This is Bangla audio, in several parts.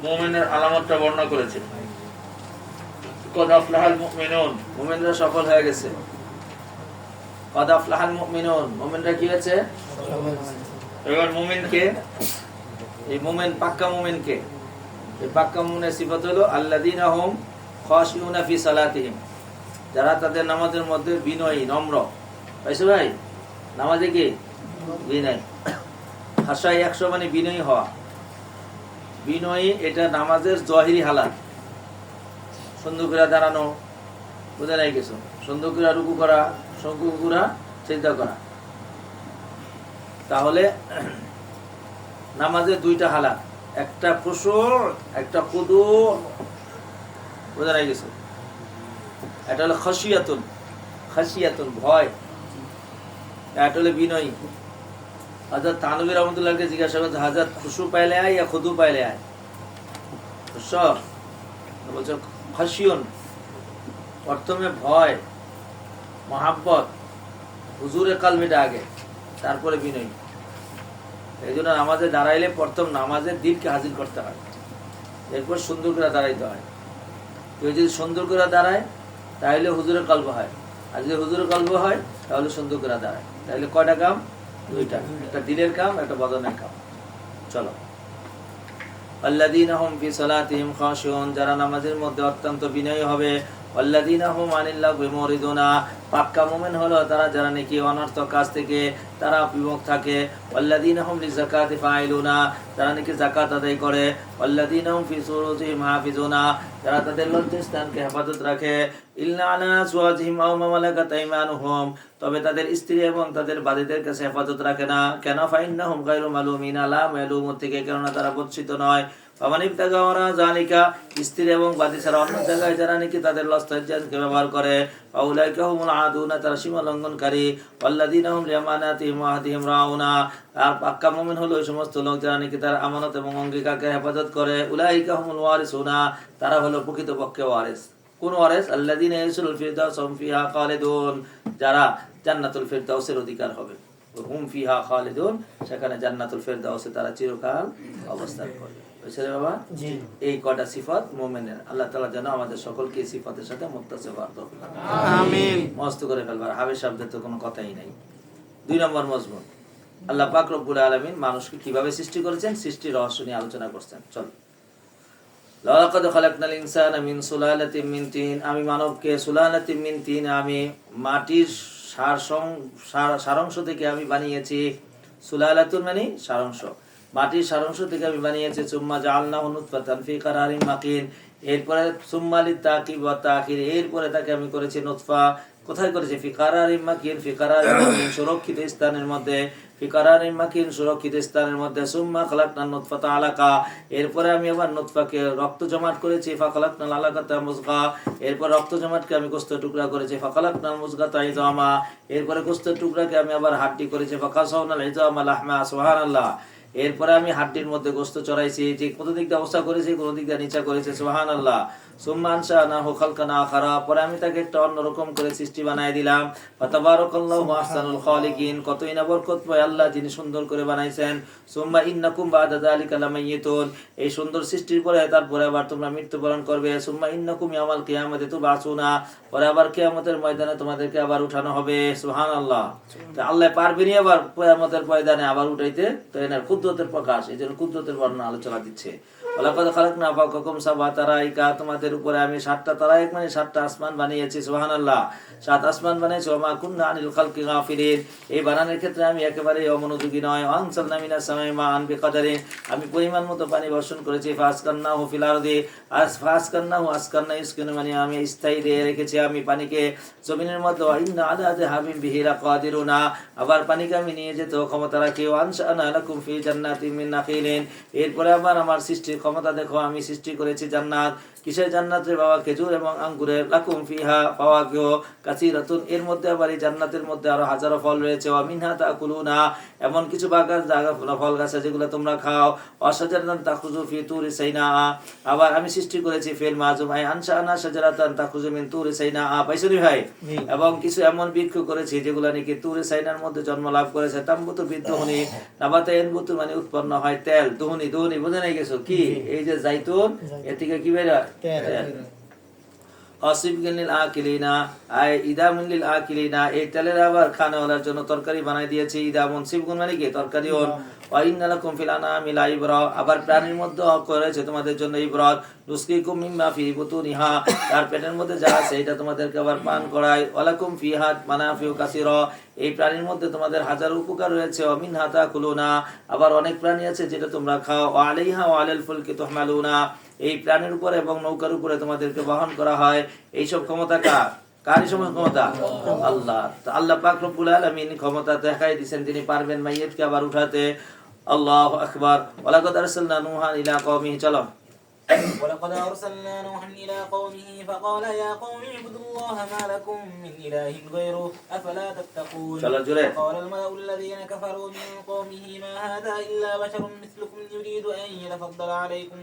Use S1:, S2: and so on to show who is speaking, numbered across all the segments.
S1: মুমিনের আলামতটা বর্ণনা করেছে। কদ আফলাহাল মুমিনুন, মুমিনরা সফল হয়ে গেছে। কদ আফলাহাল মুমিনুন, মুমিনরা কি হয়েছে? এবার মুমিনকে, এই মুমিন পাক্কা মুমিনকে, এই পাক্কা মুমিনের সিফাত হলো আল্লাযীনা হুম খাশিউনা ফি সালাতিহিম, যারা তাদের নামাজের মধ্যে বিনয়ী, নম্র। পাইছো ভাই? নামাজে কি বিনয়, খাশাই 100 মানে বিনয়ী হওয়া। বিনয়ী এটা নামাজের জহিরি হালাত। সুন্দর করে দাঁড়ানো, বুঝে নাই কিছু, সুন্দর করে রুকু করা, সুন্দর করে চিন্তা করা। তাহলে নামাজের দুইটা হালাত, একটা খুশু, একটা খুদু, বুঝে নাই কিছু। এটা হলো খাশিয়াতুন, খাশিয়াতুন ভয়, এটা হলো বিনয়ী। হযরত থানভী রাহমাতুল্লাহকে জিজ্ঞাসা করতে, হযরত খুশু পাইলে আয় ইয়া খুদু পাইলে আয়? সব বলছে খাশিয়ুন, প্রথমে ভয়, মহাব্বত, হুজুরে কালবিটা আগে, তারপরে বিনয়। এই জন্য নামাজে দাঁড়াইলে প্রথম নামাজের দিনকে হাজির করতে হয়, এরপর সুন্দর করে দাঁড়াইতে হয়। কেউ যদি সুন্দর করে দাঁড়ায় তাহলে হুজুরের কল্প হয়, আর যদি হুজুরের কল্প হয় তাহলে সুন্দর করে দাঁড়ায়। তাহলে কয়টা কাম? দুইটা, একটা দিলের কাম, একটা বদনের কাম। চলো, আল্লাযীনা হুম ফি সালাতিহিম খাশিউন, যারা নামাজের মধ্যে অত্যন্ত বিনয়ী হবে। আল্লাযীনা হুম আনিল লাগwi মুরিদুনা, পাক্কা মুমিন হলো তারা যারা নাকি অনর্থক কাজ থেকে তারা বিমুখ থাকে। আল্লাযীনা হুম লিযাকাতি ফাইলুনা, যারা নাকি যাকাত আদায় করে। আল্লাযীনা হুম ফি ফুরুজিহিম হাফিজুনা, যারা তাদের লজ্জাস্থানকে হেফাজত রাখে। ইল্লা আলা আজওয়াজিহিম আও মা মালাকাত আইমানুহুম, তবে তাদের স্ত্রী এবং তাদের বাদীদের কাছে হেফাজত রাখে না। কেন? ফাইন্নাহুম গায়রু মালুমিনা, লা মালুম থেকে, কেননা তারা বঞ্চিত নয়। স্ত্রী এবং বাদী ছাড়া অন্য জায়গায় যারা নাকি তাদের লজ্জাস্থানকে ব্যবহার করে, ফাউলাইকা হুমুল আদুনা, তারা সীমা লঙ্ঘনকারী। ওয়াল্লাযীনা হুম লিআমানাতিহিম ওয়া আহদিহিম রাউনা, আর পাক্কা মুমিন হলো ওই সমস্ত লোক যারা নাকি তার আমানত এবং অঙ্গীকারকে হেফাজত করে। উলাইকা হুমুল ওয়ারিসুনা, তারা হলো প্রকৃতপক্ষে ওয়ারিস। কোন ওয়ারিস? আল্লাযীনা ইয়ারসুলুল ফিরদাউস হুম ফিহা খালিদুন, যারা জান্নাতুল ফিরদাউসের অধিকার হবে। হুম ফিহা খালিদুন, সেখানে জান্নাতুল ফিরদাউসে তারা চিরকাল অবস্থান করবে। বুঝছেন বাবা? এই কয়টা সিফাত মুমিনের। আল্লাহ তাআলা যেন আমাদের সকলকে এই সিফাতের সাথে মুত্তাসিফ করতে আমিন। মস্ত করে ফেলবার, হাবিব শব্দের তো কোনো কথাই নাই। 2 নম্বর মজমুন, আল্লাহ পাক রব্বুল আলামিন মানুষকে কিভাবে সৃষ্টি করেছেন, সৃষ্টির রহস্য নিয়ে আলোচনা করছেন। চল, লাকাদ খালাকনাল ইনসানা মিন সুলালাতিন মিন তিন, আমি মানবকে সুলালাতিন মিন তিন, আমি মাটির সারাংশ থেকে আমি বানিয়েছি। সুলালাতুন মানে সারাংশ, মাটির সারাংশ থেকে আমি বানিয়েছি। সুম্মা জাআলনাহু নুতফাতান ফি কারারিন মাকিন, এরপরে সুম্মা লিতাকিব ওয়া তাখির, এরপরে তাকে আমি করেছি নুতফা। কোথায় করেছি? ফি কারারিন মাকিন, ফি কারারিন মাকিন, সুরক্ষিত স্থানের মধ্যে। ফি কারারিন মাকিন, সুরক্ষিত স্থানের মধ্যে। সুম্মা খালাকনান নুতফাতা আলাকা, এরপরে আমি আবার নুতফাকে রক্ত জমাট করেছি। ফা খালাকনাল আলাকাতা মুযগা, এরপর রক্ত জমাটকে আমি গোশতের টুকরা করেছি। ফা খালাকনাল মুযগাতা ইযামা, এরপরে গোশতের টুকরাকে আমি আবার হাড্ডি করেছি। ফা কাসাওনাল ইযামা লাহমা, সুবহানাল্লাহ। এরপরে আমি হাড্ডির মধ্যে গোশত চড়াইছি, যে কত দিক দিয়ে অবস্থা করেছি, কোন দিক দিয়ে নিচা করেছি। সুবহানাল্লাহ। সুম্মা আনশানাহু খালকান আখারা, পরে আমি তাকে একটা অন্যরকম করে সৃষ্টি বানায় দিলাম। ফাতাবারাকাল্লাহু আহসানুল খালিকিন, কতই না বরকতময় আল্লাহ যিনি সুন্দর করে বানাইছেন। সুম্মা ইন্নাকুম বাদা যালিকা লামাইয়িতুন, এই সুন্দর সৃষ্টির পরে তারপরে আবার তোমরা মৃত্যুবরণ করবে। সুম্মা ইন্নাকুম ইয়াওমাল কিয়ামাতি তুবাসুনা, পরে আবার কিয়ামতের ময়দানে তোমাদেরকে আবার উঠানো হবে। সুবহানাল্লাহ। তো আল্লাহ পারবেনি আবার কিয়ামতের ময়দানে আবার উঠাইতে, তো এর কুদরতের প্রকাশ, এইজন্য কুদরতের বর্ণনা আলোচনা দিচ্ছে। ওয়ালাকাদ খালাকনা ফাওকাকুম সাবআ তারাইকা, তোমাদের উপরে আমি 7টা তারাইক মানে 7টা আসমান বানিয়েছি। সুবহানাল্লাহ। 7 আসমান বানিয়েছি। ওয়া মা কুননা আনিল খালকি গাফিলিন, এই বানানোর ক্ষেত্রে আমি একেবারে অমনোযোগী নয়। আনসালনা মিনাস সামাই মাআন বিকাদারিন, আমি পরিমাণ মতো পানি বর্ষণ করেছি। ফাসকান্নাহু ফিল আরদি, ফাসকান্নাহু আসকান্না ইসকানু, মানে আমি স্থায়ী রেখেছি আমি পানিকে জমিনের মধ্যে। ওয়া ইন্না আলা যাহাবিন বিহি লাকাদিরুনা, আবার পানিকে আমি নিয়ে যেতে ক্ষমতা রাখি। ওয়া আনশানা লাকুম ফি জান্নাতিন মিন নাখিলিন, এরপরে আবার আমার সৃষ্টির ক্ষমতা দেখো, আমি সৃষ্টি করেছি জান্নাত। কিসের জান্নাত রে বাবা? খেজুর এবং আঙ্গুরের। লাকুম ফিহা ফাওয়াকিহু কাসীরাতুন, এর মধ্যে আবার এই জান্নাতের মধ্যে আরো হাজারো ফল রয়েছে। ওয়া মিনহা তাকুলুনা, এমন কিছু বাগান ফল গাছ আছে যেগুলো তোমরা খাও। ওয়া শাজারাতান তাখরুজু ফি তুরি সাইনা, আবার আমি সৃষ্টি করেছি ফিল মাযুম, আই আনশানা শাজারাতান তাখরুজু মিন তুরি সাইনা। পাইছনি ভাই? এবং কিছু এমন বৃক্ষ করেছি যেগুলো নাকি তুরি সাইনার মধ্যে জন্ম লাভ করেছে। তাম্বুতু বিদ্দুহুনি নাবাতা ইয়ানবুতু, মানে উৎপন্ন হয় তেল। দুহুনি, দুহুনি বুঝে নাই গেছো কি? এই যে জাইতুন এর থেকে কি বের হয়? তেল। অসিবগিন লিল আকিলিনা আই ইদামুন লিল আকিলিনা, এই তেলের আবার খানাওয়ালার জন্য তরকারি বানাই দিয়েছি। ইদামুন সিবগুন মানে কি তরকারি। ওয়া ইন্না লাকুম ফিল আনামি লাইবরা, আবার প্রাণীর মধ্যে করেছে তোমাদের জন্য ইবরাত। নুসকিকুম মিম্মা ফি বুতুনিহা, তার পেটের মধ্যে যা আছে এটা তোমাদেরকে আবার পান করায়। ওয়ালাকুম ফিহা মানাফিউ কাসীরা, এই প্রাণীর মধ্যে তোমাদের হাজার উপকার রয়েছে। ওয়া মিনহা তাকুলুনা, আবার অনেক প্রাণী আছে যেটা তোমরা খাও। ওয়া আলাইহা ওয়া আলাল ফুলকি তুহমালুনা, এই প্রাণীর উপরে এবং নৌকার উপরে তোমাদেরকে বহন করা হয়। এইসব ক্ষমতা কার? কারই সময় ক্ষমতা? আল্লাহ। তো আল্লাহ পাক রব্বুল আলামিন ক্ষমতা দেখাই দিয়েছেন, তিনি পারবেন মাইয়িতকে আবার উঠাতে। আল্লাহু আকবার। ওয়ালাকাদ আরসালনা নূহা ইলা কওমিহি, চলো।
S2: ولقد أرسلنا نوحا إلى قومه فقال يا قوم اعبدوا الله ما لكم من إله غيره أفلا تتقون. قال الملأ الذين كفروا من قومه ما هذا إلا بشر مثلكم يريد أن يتفضل عليكم.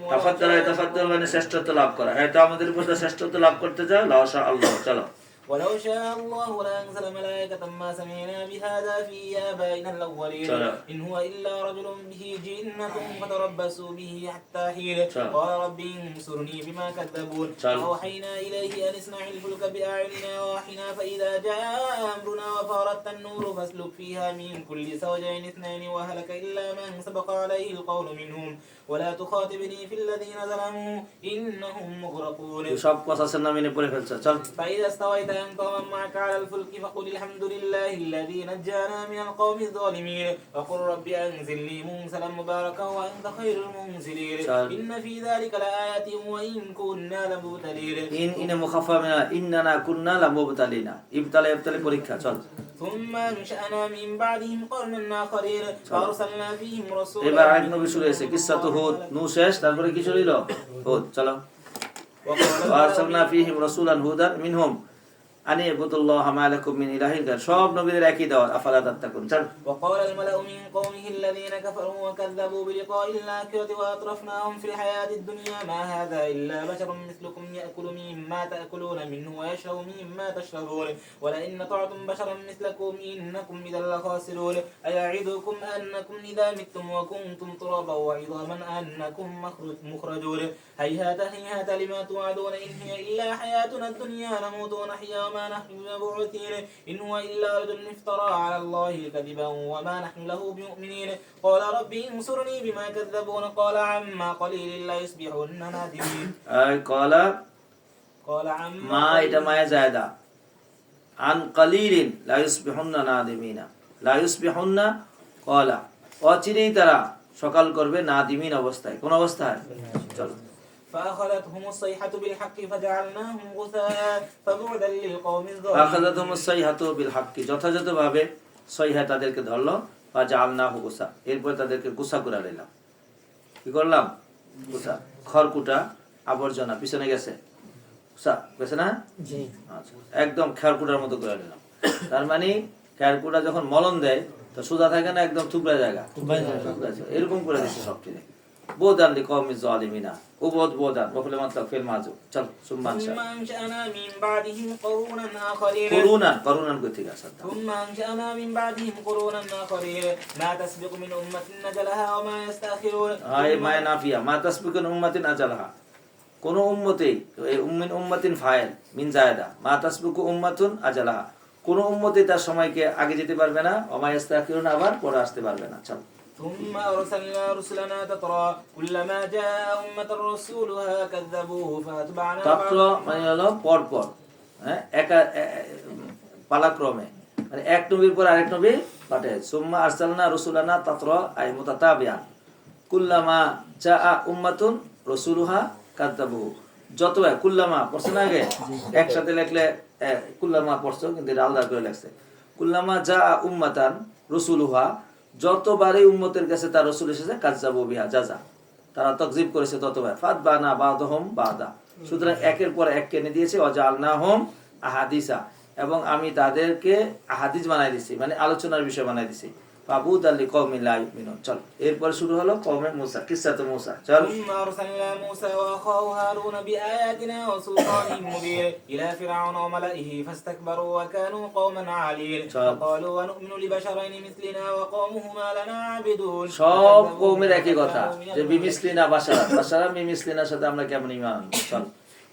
S1: تفضل মানে শ্রেষ্ঠত্ব লাভ করা। হয়তো আমাদের উপর শ্রেষ্ঠত্ব লাভ করতে চাও, লা শা আল্লাহ, চলো।
S2: ولو شاء الله لأنزل ملائكة ما سمعنا بهذا في آبائنا الأولين إن هو إلا رجل به جنة فتربصوا به حتى حين. قال رب انصرني بما كذبون. فأوحينا إليه أن اصنع الفلك بأعيننا ووحينا فإذا جاء أمرنا وفارت النور فاسلك فيها من كل زوجين اثنين وأهلك إلا من سبق عليه القول منهم ولا تخاطبني في الذين ظلموا إنهم مغرقون. فإذا استويت أنت ومن معك على الفلك فقل الحمد لله الذي نجانا من القوم الظالمين وقل رب أنزلني منزلا مباركا وأنت خير المنزلين إن في ذلك لآيات وإن كنا لمبتلين.
S1: إن مخفف من إننا كنا لمبتلين. ابتلى পরীক্ষা, চল।
S2: ثم أنشأنا من بعدهم قرنا آخرين فأرسلنا فيهم رسولا.
S1: এবার আরেক নবী শুরু হয়েছে, কিসসা তো হুদ। নূহ শেষ, তারপরে কি শুরু হলো? হুদ, চলো। وأرسلنا فيهم رسولا هودا منهم أن اعبدوا الله ما لكم من إله غيره, সব নবীদের একই দাওয়াত, আফালা তাত্তাকুন, চল।
S2: وقال الملأ من قومه الذين كفروا وكذبوا بلقاء الآخرة وأترفناهم في الحياة الدنيا ما هذا إلا بشر مثلكم يأكل مما تأكلون منه ويشرب مما تشربون ولئن أطعتم بشرا مثلكم إنكم إذا لخاسرون أيعدكم أنكم إذا متم وكنتم ترابا وعظاما أنكم مخرجون هيهات هيهات لما توعدون إن هي إلا حياتنا الدنيا نموت ونحيا وما نحن بمبعوثين إن هو إلا رجل افترى على الله كذبا وما نحن له بمؤمنين قال ربي انصرني بما كذبون قال عما قليل لا يصبحون نادمين.
S1: قال عما ما এটা মায়া জায়দা আন قليل لا يصبحون نادمين لا يصبحون قال অচিরেই তারা সকাল করবে নাদিমিন অবস্থায়। কোন অবস্থায়? চলো।
S2: فأخذتهم الصيحة بالحق فجعلناهم غثاء فبعدا للقوم الظالمين.
S1: فأخذتهم الصيحة بالحق, যথাযথভাবে সহিহা তাদেরকে ধরলো। ফাজআলনাহু গুসা, এরপর তাদেরকে গুসা করে দিলাম। কি করলাম? গুসা, খড়কুটা, আবর্জনা পিছনে গেছে। গুসা গেছে না? জি। আচ্ছা, একদম খড়কুটার মতো করে দিলাম। তার মানে খড়কুটা যখন মলন দেয় তো সোজা থাকে না, একদম থুবড়া জায়গা, এরকম করে দিচ্ছে সবটি। بودان لقوم الظالمين وبودان وكل ما تفعل معذور. চল। ثم
S2: أنشأنا من بعدهم قرونا آخرين.
S1: قرونا كنتي قصد.
S2: ثم أنشأنا من بعدهم قرونا آخرين ما تسبق من أمة أجلها وما يستأخرون.
S1: هاي ما نافيا ما تسبق من أمة أجلها. কোন উম্মতে, মিন উম্মাতিন ফাইল মিন জায়দা, মা তাসবিকু উম্মাতুন আজালাহা, কোন উম্মতে তার সময়কে আগে যেতে পারবে না, ওমা ইস্তাখিরুন, আবার পরে আসতে পারবে না। চল।
S2: ثم أرسلنا رسلنا تترى كلما جاء أمة رسولها كذبوه فأتبعنا.
S1: تترى মানে হলো পর পর, একা পালাক্রমে, মানে এক নবীর পর আরেক নবী পাঠায়। সুম্মা আরসালনা রুসুলানা তাতরা আই মুতাতাবিআন কুল্লামা জাআ উম্মাতুন রাসূলুহা কাযাবুহু। যতবার কুল্লামা পড়ছে না, আগে একসাথে লিখলে কুল্লামা পড়ছো, কিন্তু এটা আলাদা করে লিখছে। কুল্লামা জাআ উম্মাতান রাসূলুহা, যতবারই উম্মতের কাছে তার রাসূল এসেছে কাযাবু বিহা জাযা, তারা তাকযীব করেছে ততবার। ফাতবানা বাদহুম বাদা, সুতরাং একের পর এক কেনে দিয়েছে। ওয়াজআলনাহুম আহাদিসা, এবং আমি তাদেরকে আহাদিস বানাই দিছি, মানে আলোচনার বিষয় বানাই দিছি। ফাবুদাল লিকওমিন লা ইউমিনুন। চল, এরপর শুরু হলো কওমে মুসা, কিসসাতে মুসা। চল।
S2: ثم أرسلنا موسى وأخاه هارون بآياتنا وسلطان مبين إلى فرعون وملئه فاستكبروا وكانوا قوما عالين فقالوا ونؤمن لبشرين مثلنا وقومهما لنا عابدون।
S1: সব কওমের একই কথা যে বিমিসলিনা বাশারা, বাশারা বিমিসলিনার সাথে আমরা কেমন ঈমান আনবো। চল।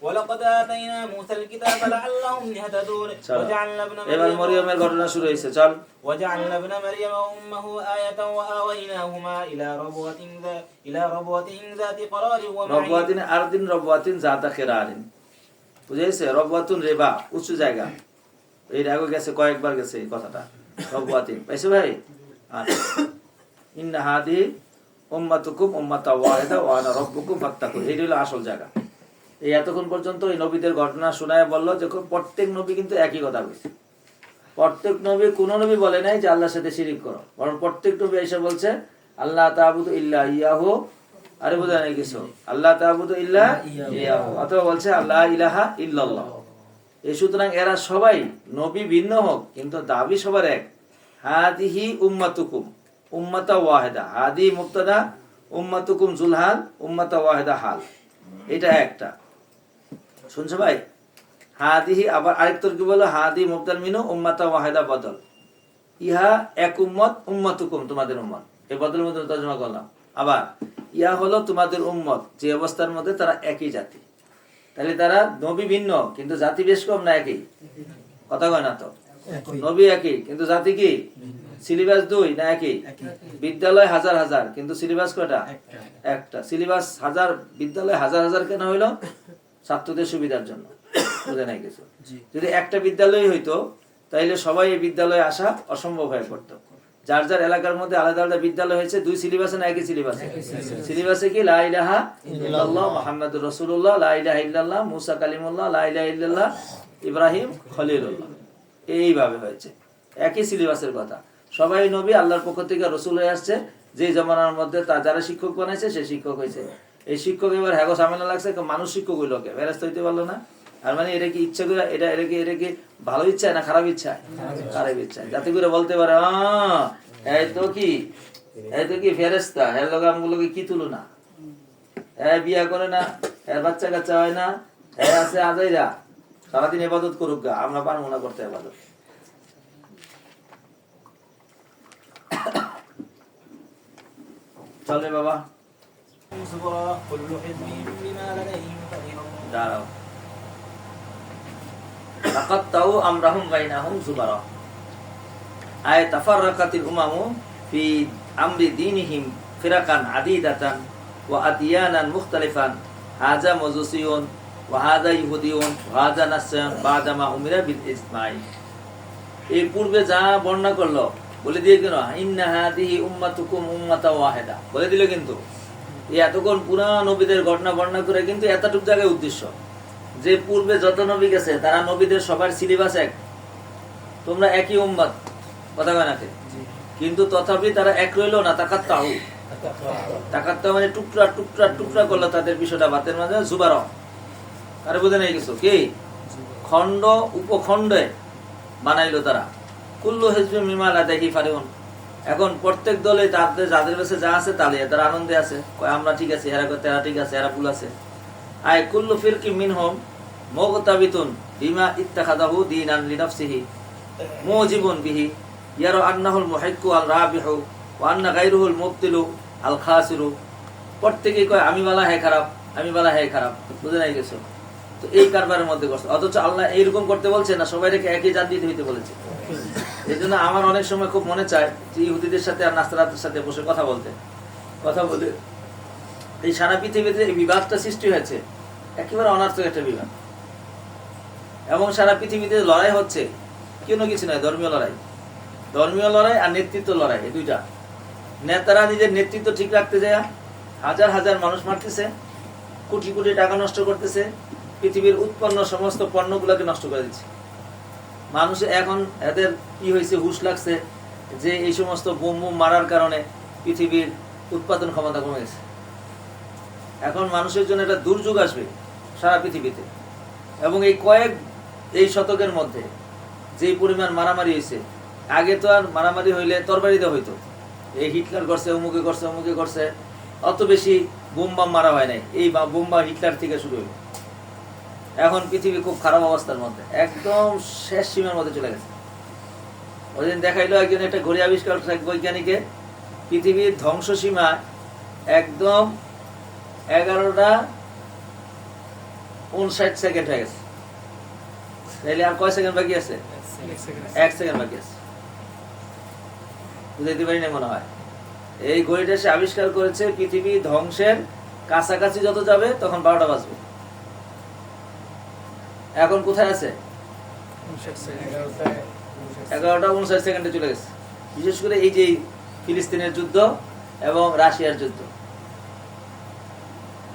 S2: ولقد آتينا موسى الكتاب لعلهم يهتدون وجعلنا ابن
S1: এবার মরিয়মের ঘটনা শুরু হয়েছে। চল।
S2: وجعلنا ابن مريم وأمه آية وآويناهما إلى ربوة ذات قرار ومعين।
S1: রবওয়াতিন আরদিন রবওয়াতিন জাতা খিরারিন, বুঝেছে? রবওয়াতুন রেবা, উঁচু জায়গা। এর আগে গেছে, কয়েকবার গেছে এই কথাটা। রবওয়াতিন পাইছো ভাই? আচ্ছা। ইন্না হাদিহি উম্মাতুকুম উম্মাতাও ওয়াহিদা ওয়া আনা রাব্বুকুম ফাত্তাকুন, এই হলো আসল জায়গা। এই এতক্ষণ পর্যন্ত এই নবীদের ঘটনা শোনায় বললো যে প্রত্যেক নবী কিন্তু একই কথা বলছে। প্রত্যেক নবী, কোন নবী বলে নাই যে আল্লাহর সাথে শিরিক করো, বরং প্রত্যেক নবী এসে বলছে আল্লাহ তা'বুদু ইল্লা ইয়াহু, আরে বোঝা নাই কিছু, আল্লাহ তা'বুদু ইল্লা ইয়াহু, অথবা বলছে আল্লাহ ইলাহা ইল্লাল্লাহ। এই সুতরাং এরা সবাই নবী ভিন্ন হোক কিন্তু দাবি সবার এক। হাদিহি উম্মাতুকুম উম্মাতা ওয়াহিদা, হাদি মুবতাদা, উম্মাতুকুম জুলহান, উম্মাতা ওয়াহিদা হাল, এটা একটা। শুনছো ভাই? হাদিহি আবার আরেক তরকিব বলো হাদি মুবতাল মিনু উম্মাতা ওয়াহিদা বদল, ইহা এক উম্মত উম্মাতুকুম তোমাদের উম্মত, এই বদলের মধ্যে তর্জমা করলাম। আবার ইয়া হলো তোমাদের উম্মত, যে অবস্থার মধ্যে তারা একই জাতি। তাহলে তারা নবী ভিন্ন কিন্তু জাতি বেশ কম না একই? কথা কয় না তো? নবী একই কিন্তু জাতি কি? সিলেবাস 2 না একই? বিদ্যালয় হাজার হাজার কিন্তু সিলেবাস কয়টা? একটা। সিলেবাস হাজার, বিদ্যালয় হাজার হাজার কেন হইলো? ছাত্রদের সুবিধার জন্য, বুঝে নাই কিছু। যদি একটা বিদ্যালয় হইতো তাইলে সবাই এই বিদ্যালয়ে আসা অসম্ভব হয়ে পড়তো। যার যার এলাকার মধ্যে আলাদা আলাদা বিদ্যালয় হয়েছে, 2 সিলেবাসে না একই সিলেবাসে? সিলেবাসে কি লা ইলাহা ইল্লাল্লাহ মুহাম্মাদুর রাসূলুল্লাহ, লা ইলাহা ইল্লাল্লাহ মুসা কালিমুল্লাহ, লা ইলাহা ইল্লাল্লাহ ইব্রাহিম খলিলুল্লাহ, এইভাবে হয়েছে। একই সিলেবাসের কথা। সবাই নবী আল্লাহর পক্ষ থেকে রাসূল হয়ে আসছে। যে জমানার মধ্যে যারা শিক্ষক বানাইছে সে শিক্ষক হয়েছে। এই শিক্ষক এবার হ্যাগো ঝামেলা লাগছে, মানুষ শিক্ষক হইল কে? ফেরেশতা হইতে পারলো না। আর মানে এটা কি ইচ্ছা করে, এটা কি ভালো ইচ্ছা না খারাপ ইচ্ছা? খারাপ ইচ্ছা, যাতে করে বলতে পারে এই তো কি ফেরেশতা, এর লগে আমগুলোকে কি তুলনা, বিয়া করে না, এর বাচ্চা কাচ্চা হয় না, আছে আজাইরা, সারাদিন ইবাদত করুক গা, আমরা পারবো না করতে ইবাদত। চলে বাবা, দাঁড়াও। লাকাত্তাউ আমরাহুম বাইনাহুম যুবারা, আয় তাফাররাকাতিল উমামু ফি আমরি দীনিহিম ফিরাকান আদিদাতান ওয়া আদিয়ানান মুখতালিফান, হাযা মাজুসিয়ুন ওয়া হাযা ইহুদিয়ুন ওয়া হাযা নাসরান বা'দা মা উমিরা বিল ইসমাঈ। এই পূর্বে যা বর্ণনা করলো বলে দিয়ে কেন ইন্না হাদিহি উম্মাতুকুম উম্মাতা ওয়াহিদা বলে দিল, কিন্তু এই এতক্ষণ পুরা নবীদের ঘটনা বর্ণনা করে কিন্তু এতটুক জায়গায় উদ্দেশ্য যে পূর্বে যত নবী গেছে তারা নবীদের সবার সিলেবাস এক, তোমরা একই উম্মত, কথা কয় নাকি? কিন্তু তথাপি তারা এক রইল না। তাকাত্তাউ, তাকাত্তাউ মানে টুকরা টুকরা টুকরা করলো তাদের বিষয়টা বাতের মাঝে। জুবার, আরে বুঝে নাই কিছু, কি খণ্ড উপখণ্ডে বানাইলো তারা। কুল্লু হিজবিন বিমা লাদাইহি ফারিহুন, এখন প্রত্যেক দলে তাদের যাদের কাছে যা আছে তালিয়ে তারা আনন্দে আছে, কয় আমরা ঠিক আছে, এরা কয় তারা ঠিক আছে, এরা ভুল আছে। আয় কুল্লু ফিরকি মিনহুম মুগতাবিতুন বিমা ইত্তাখাযাহু দীনান লিনাফসিহি মুজিবুন বিহি ইয়ারা আন্নাহুল মুহিক্কু আল রাবিহু ওয়া আন্না গায়রুহুল মুবতিলু আল খাসিরু। প্রত্যেকই কয় আমি বলা হ্যাঁ খারাপ, আমি বলা হ্যাঁ খারাপ, বুঝে নাই কিছু। তো এই কারবারের মধ্যে করছে, অথচ আল্লাহ এইরকম করতে বলছে না, সবাইকে একই জাত দিতে হইতে বলেছে। এই জন্য আমার অনেক সময় খুব মনে চায় যে ইহুদিদের সাথে আর নাসরাতের সাথে বসে কথা বলে এই সারা পৃথিবীতে এই বিবাদটা সৃষ্টি হয়েছে, একেবারে অনার্থক একটা বিবাদ। এবং সারা পৃথিবীতে লড়াই হচ্ছে, কোনো কিছু নয়, ধর্মীয় লড়াই আর নেতৃত্ব লড়াই, এই দুইটা। নেতারা নিজের নেতৃত্ব ঠিক রাখতে যায় হাজার হাজার মানুষ মারতেছে, কোটি কোটি টাকা নষ্ট করতেছে, পৃথিবীর উৎপন্ন সমস্ত পণ্যগুলোকে নষ্ট করে দিচ্ছে। মানুষ এখন এদের কি হয়েছে, হুশ লাগছে যে এই সমস্ত বোম মারার কারণে পৃথিবীর উৎপাদন ক্ষমতা কমে গেছে। এখন মানুষের জন্য একটা দুর্যোগ আসবে সারা পৃথিবীতে। এবং এই শতকের মধ্যে যে পরিমাণ মারামারি হয়েছে, আগে তো আর মারামারি হইলে তরবারিতে হইতো, এই হিটলার করছে, অমুকে করছে, অমুকে করছে, অত বেশি বোম বাম মারা হয় নাই। এই বোম বা হিটলার থেকে শুরু হইল। এখন পৃথিবী খুব খারাপ অবস্থার মধ্যে, একদম শেষ সীমার মধ্যে চলে গেছে। ওই দিন দেখাইলো একজন একটা ঘড়ি আবিষ্কার করছে এক বৈজ্ঞানিকে, পৃথিবীর ধ্বংস সীমা একদম 11:59 সেকেন্ড হয়ে গেছে। তাইলে আর কয় সেকেন্ড বাকি আছে? 1 সেকেন্ড বাকি আছে। বুঝাইতে পারি না মনে হয়। এই ঘড়িটা সে আবিষ্কার করেছে পৃথিবী ধ্বংসের কাছাকাছি যত যাবে তখন 12টা বাজবে। এখন কোথায় আছে? 11:59 সেকেন্ডে চলে গেছে। বিশেষ করে এই যে ফিলিস্তিনের যুদ্ধ এবং রাশিয়ার যুদ্ধ,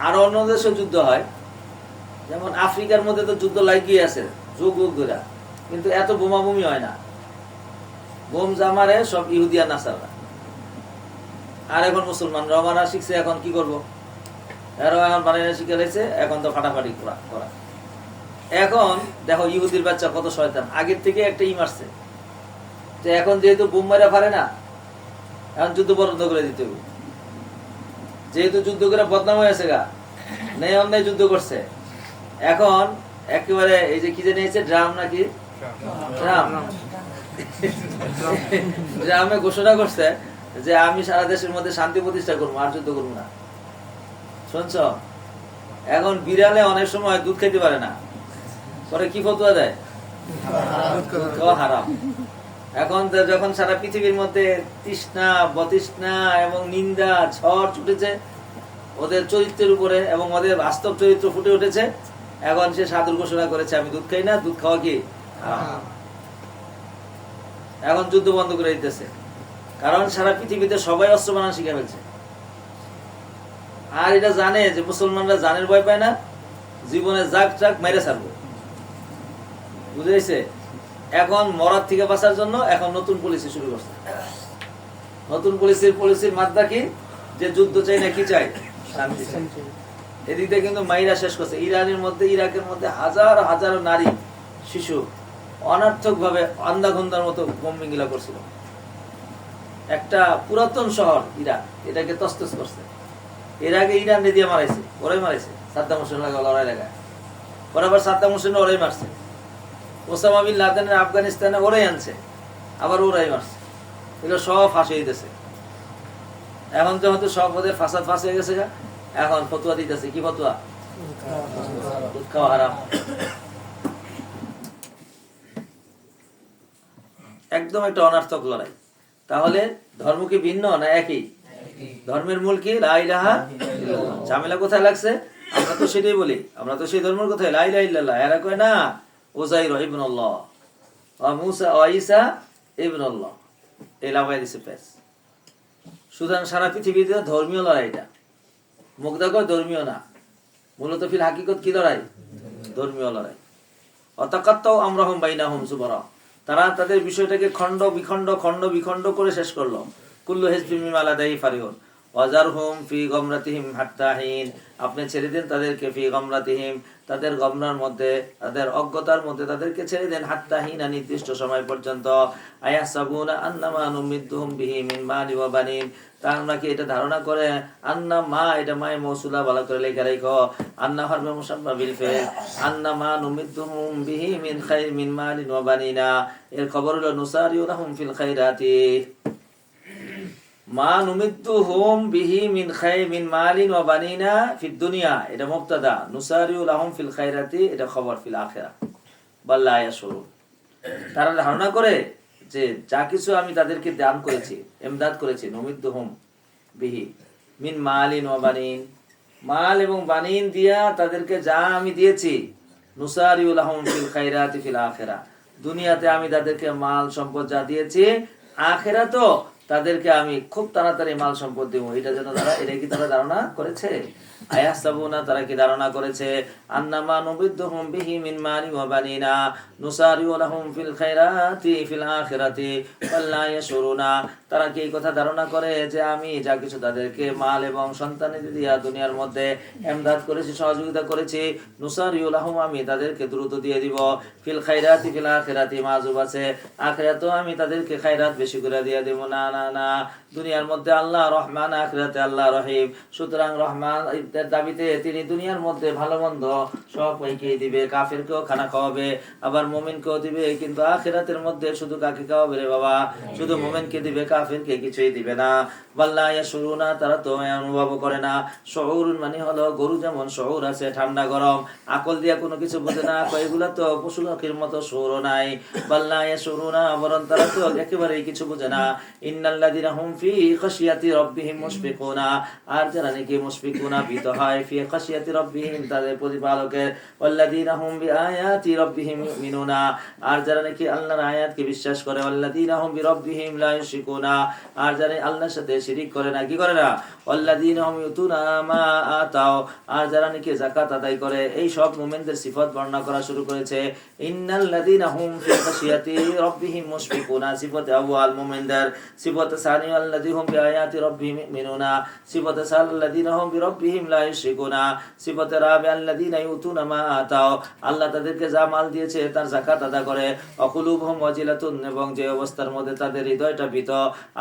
S1: আরো অন্য দেশেও যুদ্ধ হয়, যেমন আফ্রিকার মধ্যে তো যুদ্ধ লাগিয়ে আছে যুগ যুগ ধরে, কিন্তু এত বোমাবুমি হয় না। বোম জামারে সব ইহুদিয়া নাসাররা, আর এখন মুসলমানরাও মারা শিখছে। এখন কি করবো, এরাও এখন বানাইনা শিখে রয়েছে, এখন তো ফাটাফাটি করা। এখন দেখো ইহুদির বাচ্চা কত শয়তান, আগের থেকে একটা মারছে, তো এখন যেহেতু বোম মারা পারে না, এখন যুদ্ধ বন্ধ করে দিতে হবে। যেহেতু যুদ্ধ করে বদনাম হয়েছে গা, নেই অন্যায় যুদ্ধ করছে, এখন একেবারে এই যে কি জানি ড্রাম নাকি ড্রামে ঘোষণা করছে যে আমি সারা দেশের মধ্যে শান্তি প্রতিষ্ঠা করবো, আর যুদ্ধ করবো না। শুনছ, এখন বিড়ালে অনেক সময় দুধ খেতে পারে না, পরে কি ফতুয়া দেয়? দুধ খাওয়া হারাম। এখন যখন সারা পৃথিবীর মধ্যে তৃষ্ণা, বতৃষ্ণা এবং নিন্দা ঝড় ছুটেছে ওদের চরিত্রের উপরে, এবং ওদের বাস্তব চরিত্র ফুটে উঠেছে, এখন সে সাধুর ঘোষণা করেছে আমি দুধ খাই না, দুধ খাওয়া কি হারাম। এখন যুদ্ধ বন্ধ করে দিতেছে, কারণ সারা পৃথিবীতে সবাই অস্ত্র বানানো শিখে ফেলছে। আর এটা জানে যে মুসলমানরা জানের ভয় পায় না, জীবনে জাগ জাগ মেরে ছাড়বো, বুঝেছে? এখন মরার থেকে বাঁচার জন্য এখন নতুন পলিসি শুরু করছে। নতুন পলিসির মাত্রা কি? যে যুদ্ধ চাই না, কি চাই? শান্তি চাই। এদিকে কিন্তু মাইরা শেষ করছে। ইরানের মধ্যে, ইরাকের মধ্যে হাজার হাজার নারী শিশু অনার্থক ভাবে আন্ধাঘন্ধার মতো বোম্বিং গুলা করছিল। একটা পুরাতন শহর ইরাক, এটাকে তস্তস করছে। এর আগে ইরান দিয়ে মারাইছে, ওরাই মারাইছে সাদ্দাম হোসেন লড়াই লাগায়, ওরা আবার সাদ্দাম হোসেন ওরাই মারছে। ওসামা বিন লাদেনের আফগানিস্তানে ওরাই আনছে, আবার ওরাই মারছে। এগুলো সব ফাঁস হয়ে গেছে। এখন তো হয়তো সব ওদের ফাঁসাদ ফাঁস হয়ে গেছে। এখন ফতুয়া দিতেছে, কি ফতুয়া? দুধ খাওয়া হারাম। একদম একটা অনার্থক লড়াই। তাহলে ধর্ম কি ভিন্ন না একই? ধর্মের মূল কি? লা ইলাহা ইল্লাল্লাহ। ঝামেলা কোথায় লাগছে? আমরা তো সেটাই বলি, আমরা তো সেই ধর্মের কথাই লা ইলাহা ইল্লাল্লাহ। এরা কয় না উযাইর ইবনুল্লাহ ওয়া মূসা ওয়া ঈসা ইবনুল্লাহ, এই লাগাই দিছে পেস। সুতরাং সারা পৃথিবীতে ধর্মীয় লড়াইটা, মুগ্ধা কয় ধর্মীয় না, মূলত ফিল হাকিকত কি লড়াই? ধর্মীয় লড়াই। অতাকাত্তাউ আমরাহুম বাইনাহুম যুবরা, তারা তাদের বিষয়টাকে খণ্ড বিখণ্ড করে শেষ করলো। কুল্লু হিজবিন বিমা লাদাইহিম ফারিহুন ওয়াজারহুম ফি গামরাতিহিম হাত্তা হিন, আপনি ছেড়ে দেন তাদেরকে ফি গামরাতিহিম, তাদের গমরার মধ্যে, তাদের অজ্ঞতার মধ্যে তাদেরকে ছেড়ে দেন, হাত্তা হিন, নির্দিষ্ট সময় পর্যন্ত। আয়াহসাবুনা আন্নামা নুমিদ্দুহুম বিহি মিন মালি ওয়া বানিন, তারা কি এটা ধারণা করে? আন্না মা, এটা মায়ে মৌসুলা ভালো করে লেখা রাখো, আন্না হরবে মুসাম্মা বিল ফিল, আন্না মা নুমিদ্দুহুম বিহি মিন খাইর মিন মালিন ওয়া বানিনা, এর খবর হলো নুসারিউ লাহুম ফিল খাইরাতি। মা নুমিদ্দুহুম বিহি মিন খাইর মিন মালিন ওয়া বানিনা ফিদ দুনিয়া, এটা মুবতাদা, নুসারিউ লাহুম ফিল খাইরাতি এটা খবর ফিল আখিরাহ বাল লা ইয়াশউরুন। তারা ধারণা করে যে যা কিছু আমি তাদেরকে দান করেছি, ইমদাদ করেছি, নুমিদ্দুহুম বিহি মিন মালিন ওয়া বানিন, মাল এবং বানিন দিয়া তাদেরকে যা আমি দিয়েছি, নুসারিউ লাহুম ফিল খাইরাতি ফিল আখিরাহ, দুনিয়াতে আমি তাদেরকে মাল সম্পদ যা দিয়েছি, আখিরাতেও তাদেরকে আমি খুব তাড়াতাড়ি মাল সম্পদ দেবো। এটা যেন তারা, এটা কি তারা ধারণা করেছে? আয়াহসাবুনা তারা কি ধারণা করেছে আন্নামা নুবিদ্দুহুম বিহি মিন মালি ওয়া বানিনা নুসারিউ লাহুম ফিল খায়রাতি ফিল আখিরাতি ওয়াল্লা ইয়াশুরুনা তারা কি এই কথা ধারণা করে যে আমি যা কিছু তাদেরকে মাল এবং সন্তানাদি দিয়া দুনিয়ার মধ্যে এমদাদ করেছি সহযোগিতা করেছি নুসারিউ লাহুম আমি তাদেরকে দ্রুত দিয়ে দিব ফিল খায়রাতি ফিল আখিরাতি মাযুব আছে আখিরাতেও আমি তাদেরকে খায়রাত বেশি করে দিয়ে দেব না না না দুনিয়ার মধ্যে আল্লাহ রহমান আখিরাতে আল্লাহ রহিম সুতরাং রহমান দাবিতে তিনি দুনিয়ার মধ্যে ভালো মন্দ সব পাইকেই দিবে কাফেরকেও খানা খাওয়াবে আবার মুমিনকেও দিবে কিন্তু আখিরাতের মধ্যে শুধু কাকে খাওয়াবে রে বাবা শুধু মুমিনকে দিবে কাফেরকে কিছুই দিবে না বাল্লা ইয়াশুরুনা তারা তো অনুভব করে না শউর মানে হলো গরু যেমন শউর আছে ঠান্ডা গরম আকল দিয়া কোনো কিছু বোঝে না এগুলা তো পশু পাখির মতো শউরও নাই বাল্লা ইয়াশুরুনা বরং তারা তো একেবারেই কিছু বোঝে না ইন্নাল্লাযিনা হুম ফি খাশিয়াতি রাব্বিহিম মুশফিকুনা আর যারা নাকি মুশফিকুনা ভীত হয় ফি খাশিয়াতি রাব্বিহিম তাদের প্রতিপালকের ওয়াল্লাযিনা হুম বিআয়াতি রাব্বিহিম ইউমিনুনা আর যারা নাকি আল্লাহর আয়াতকে বিশ্বাস করে ওয়াল্লাযিনা হুম বিরাব্বিহিম লা ইউশরিকুনা আর যারা আল্লাহর সাথে শিরিক করে না কি করে না ওয়াল্লাযিনা হুম ইউতুনা মা আতাও আর যারা নাকি যাকাত আদায় করে এই সব মুমিনদের সিফাত বর্ণনা করা শুরু করেছে ইন্নাল্লাযিনা হুম ফি খাশিয়াতি রাব্বিহিম মুশফিকুনা সিফাত আউয়াল মুমিনদের সিফাত সানি আল্লাযী হুম বিআয়াতি রাব্বিহিম ইউমিনুনা সিফাত সাল্লাযিনা হুম বিরাব্বিহিম লা ইউশরিকুনা সিফাত রাবি আল্লাযিনা ইউতুনা মা আতাও আল্লাহ তাদেরকে যা মাল দিয়েছে তার যাকাত আদায় করে অকুলুবহুম ওয়াজিলাতুন এবং যে অবস্থার মধ্যে তাদের হৃদয়টা ভীত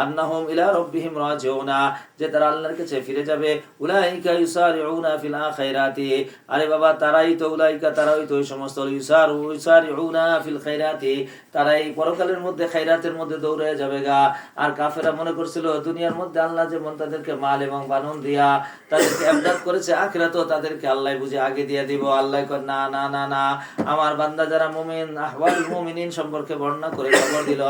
S1: আন্নাহুম ইলা রাব্বিহিম রাজিউনা যে তারা আল্লাহর কাছে ফিরে যাবে উলাইকা ইউসারিউনা ফিল খায়রাতি আরে বাবা তারাই তো উলাইকা তারাই তো ওই সমস্ত ইউসারিউনা ফিল খায়রাতি তারাই পরকালের মধ্যে খায়রাতের মধ্যে দৌড়ে যাবে গা আর কাফেররা মনে করছিল দুনিয়ার মধ্যে আল্লাহ যেমন তাদেরকে মাল এবং বানন দিয়া তাদেরকে ইমদাদ করেছে আখিরাতেও তাদেরকে আল্লাহ বুঝে আগে দিয়ে দিব আল্লাহ কয় না না না না আমার বান্দা যারা মুমিন আহওয়ালুল মুমিনিন সম্পর্কে বর্ণনা করে খবর দিল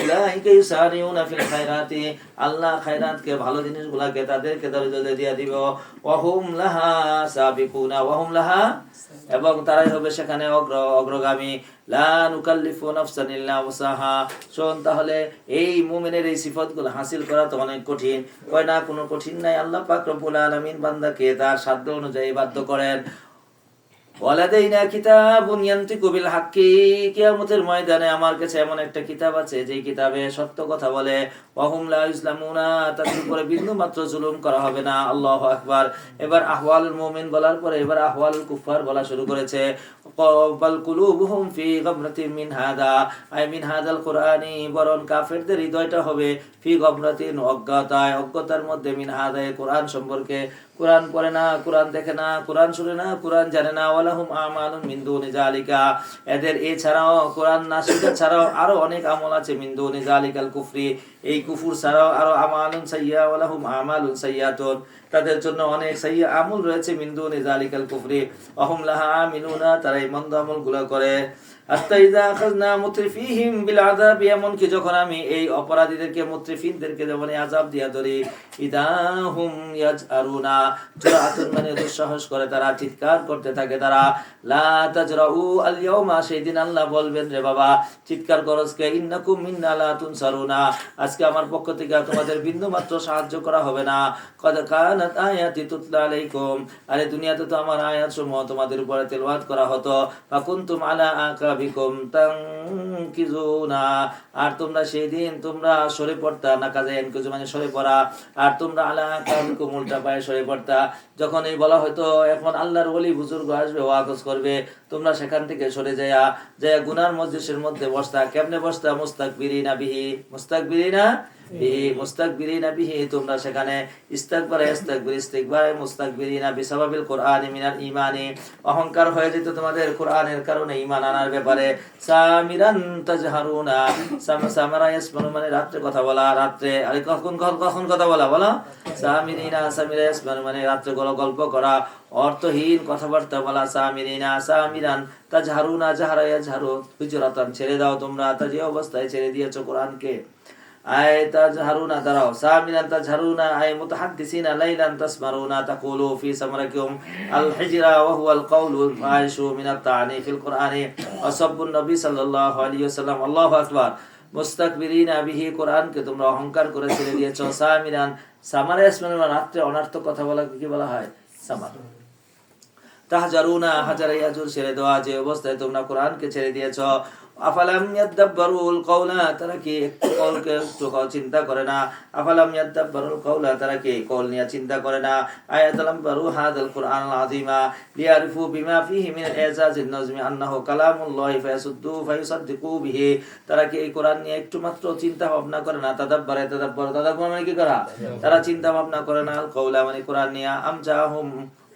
S1: উলাইকা ইউসারিউনা ফিল খায়রাতি আল্লাহ খায়রাতকে ভালো জিনিসগুলোকে তাদেরকে দরজা দিয়ে দিব ওয়াহুম লাহা সাবিকুনা ওয়াহুম লাহা এবং তারাই হবে সেখানে অগ্রগামী লা নুকাল্লিফু নাফসান ইল্লা ওয়াসাহা শোন তাহলে এই মুমিনের এই সিফাতগুলো হাসিল করা তো অনেক কঠিন কয় না কোনো কঠিন নাই আল্লাহ পাক রব্বুল আলামিন বান্দাকে তার সাধ্য অনুযায়ী বাধ্য করেন ওয়ালাদাইনা কিতাবুন ইয়ানতিকু বিল হাক্কি কিয়ামতের ময়দানে আমার কাছে এমন একটা কিতাব আছে যে কিতাবে সত্য কথা বলে ওয়াহুম লা ইসলামুনা তাদের উপরে বিন্দু মাত্র জুলুম করা হবে না আল্লাহু আকবার এবার আহওয়ালুল মুমিন বলার পরে এবার আহওয়ালুল কুফার বলা শুরু করেছে বাল কুলুবুহুম ফি গামরাতিন মিন হাদা আই মিন হাদাল কুরআনি বরং কাফেরদের হৃদয়টা হবে ফি গামরাতিন অজ্ঞতার মধ্যে মিন হাদা কুরআন সম্পর্কে কুরআন পড়ে না কুরআন দেখে না কুরআন শুনে না কুরআন জানে না ওয়ালাহুম আমালুন মিন দুনি জালিকা এদের এছাড়াও কুরআন না শিখা ছাড়াও আরো অনেক আমল আছে মিন দুনি জালিকাল কুফরি এই কুফর ছাড়াও আরো আমালুন সাইয়্যা ওয়ালাহুম আমালুন সাইয়্যাতুন তাদের জন্য অনেক সাইয়্যা আমল রয়েছে মিন দুনি জালিকাল কুফরি ওয়াহুম লাহা আমিলুনা তারা এই মন্দ আমলগুলো করে হাত্তা ইযা আখাযনা মুতরিফিহিম বিল আযাব এমন কি যখন আমি এই অপরাধীদেরকে মুতরিফিনদেরকে যখন আযাব দিয়া ধরি ইদাহুম ইয়াজআরুনা জুরাতুন মানে দুঃসাহস করে তারা চিৎকার করতে থাকে তারা লা তাজরাউ আল ইয়াউমা সেদিন আল্লাহ বলবেন রে বাবা চিৎকার করস কে ইন্নাকুম মিন্না লা তুনসারুনা আজকে আমার পক্ষ থেকে তোমাদের বিন্দু মাত্র সাহায্য করা হবে না কদ কানাত আয়াতি তুতলা আলাইকুম আরে দুনিয়াতে তো আমার আয়াত সমূহ তোমাদের উপরে তেলাওয়াত করা হতো ফাকুনতুম আলা আকাবিকুম তানকিজুনা আর তোমরা সেই দিন তোমরা সরে পড়তা না কাজে এনকিজু মানে সরে পড়া আর তোমরা আলা আকাবিকুম উল্টা পায়ে সরে পড়তা যখন এই বলা হয়তো এখন আল্লাহর ওলি বুজুর্গ আসবে ওয়াজ করবে তোমরা সেখান থেকে সরে যায়া গুনার মজলিসের মধ্যে বসতা কেমনে বসতা মুস্তাকবিরিনা বিহি তোমরা সেখানে মুস্তাকবিরিনা বিসাবাবিল কুরআনি মিনাল ঈমানি অহংকার হয়ে যেত তোমাদের কুরআনের কারণে ঈমান আনার ব্যাপারে সামিরান তাজহারুনা সামারা ইয়াসমানু মানে রাতে কথা বলা রাতে আরে কখন কথা বলা বলো সামিরা ইয়াসমানু মানে রাতে গল্প করা অর্থহীন কথাবার্তা বলা সামিরান তাজহারুনা জাহরা ইয়াজহারু হুজরাতান ছেড়ে দাও তোমরা তা যে অবস্থায় ছেড়ে দিয়েছো কোরআনকে আয় তাজহারুনা দাঁড়াও সামিরান তাজহারুনা আয় মুতাহাদ্দিসিনা লাইলান তাসমারুনা তাকুলু ফি সামরাকুম আল হিজরা ওয়া হুয়া আল কাউলু আইশু মিন আত-তা'নি ফিল কুরআনি ওয়া সাব্বুন নবী সাল্লাল্লাহু আলাইহি ওয়াসাল্লাম আল্লাহু আকবার মুস্তাকবিরিনা বিহি কোরআনকে তোমরা অহংকার করে ছেড়ে দিয়েছো সামিরান সামারা ইসমানুল রাতে অনর্থক কথা বলা কি বলা হয় সামার। তাহজারুনা হাজার ইয়াজুর ছেড়ে দেওয়া, যে অবস্থায় তোমরা কোরআনকে ছেড়ে দিয়েছো। আফালাম ইয়াদাব্বারুল কওলা, তারা কি একটু কওলকে একটু চিন্তা করে না? আফালাম ইয়াদাব্বারুল কওলা, তারা কি কওল নিয়ে চিন্তা করে না? আয়াতালাম বারু হাদাল কুরআনুল আযীমা লিয়ারিফু বিমা ফীহি মিন ইজাজিন নাজমি আন্নাহু কালামুল্লাহি ফায়াসুদ্দু ফায়ুসাদ্দিকু বিহি, তারা কি এই কোরআন নিয়ে একটু মাত্র চিন্তা ভাবনা করে না? তাদাব্বার মানে কি করা? তারা চিন্তা ভাবনা করে না। কওলা মানে কোরআন নিয়ে। আমজাহুম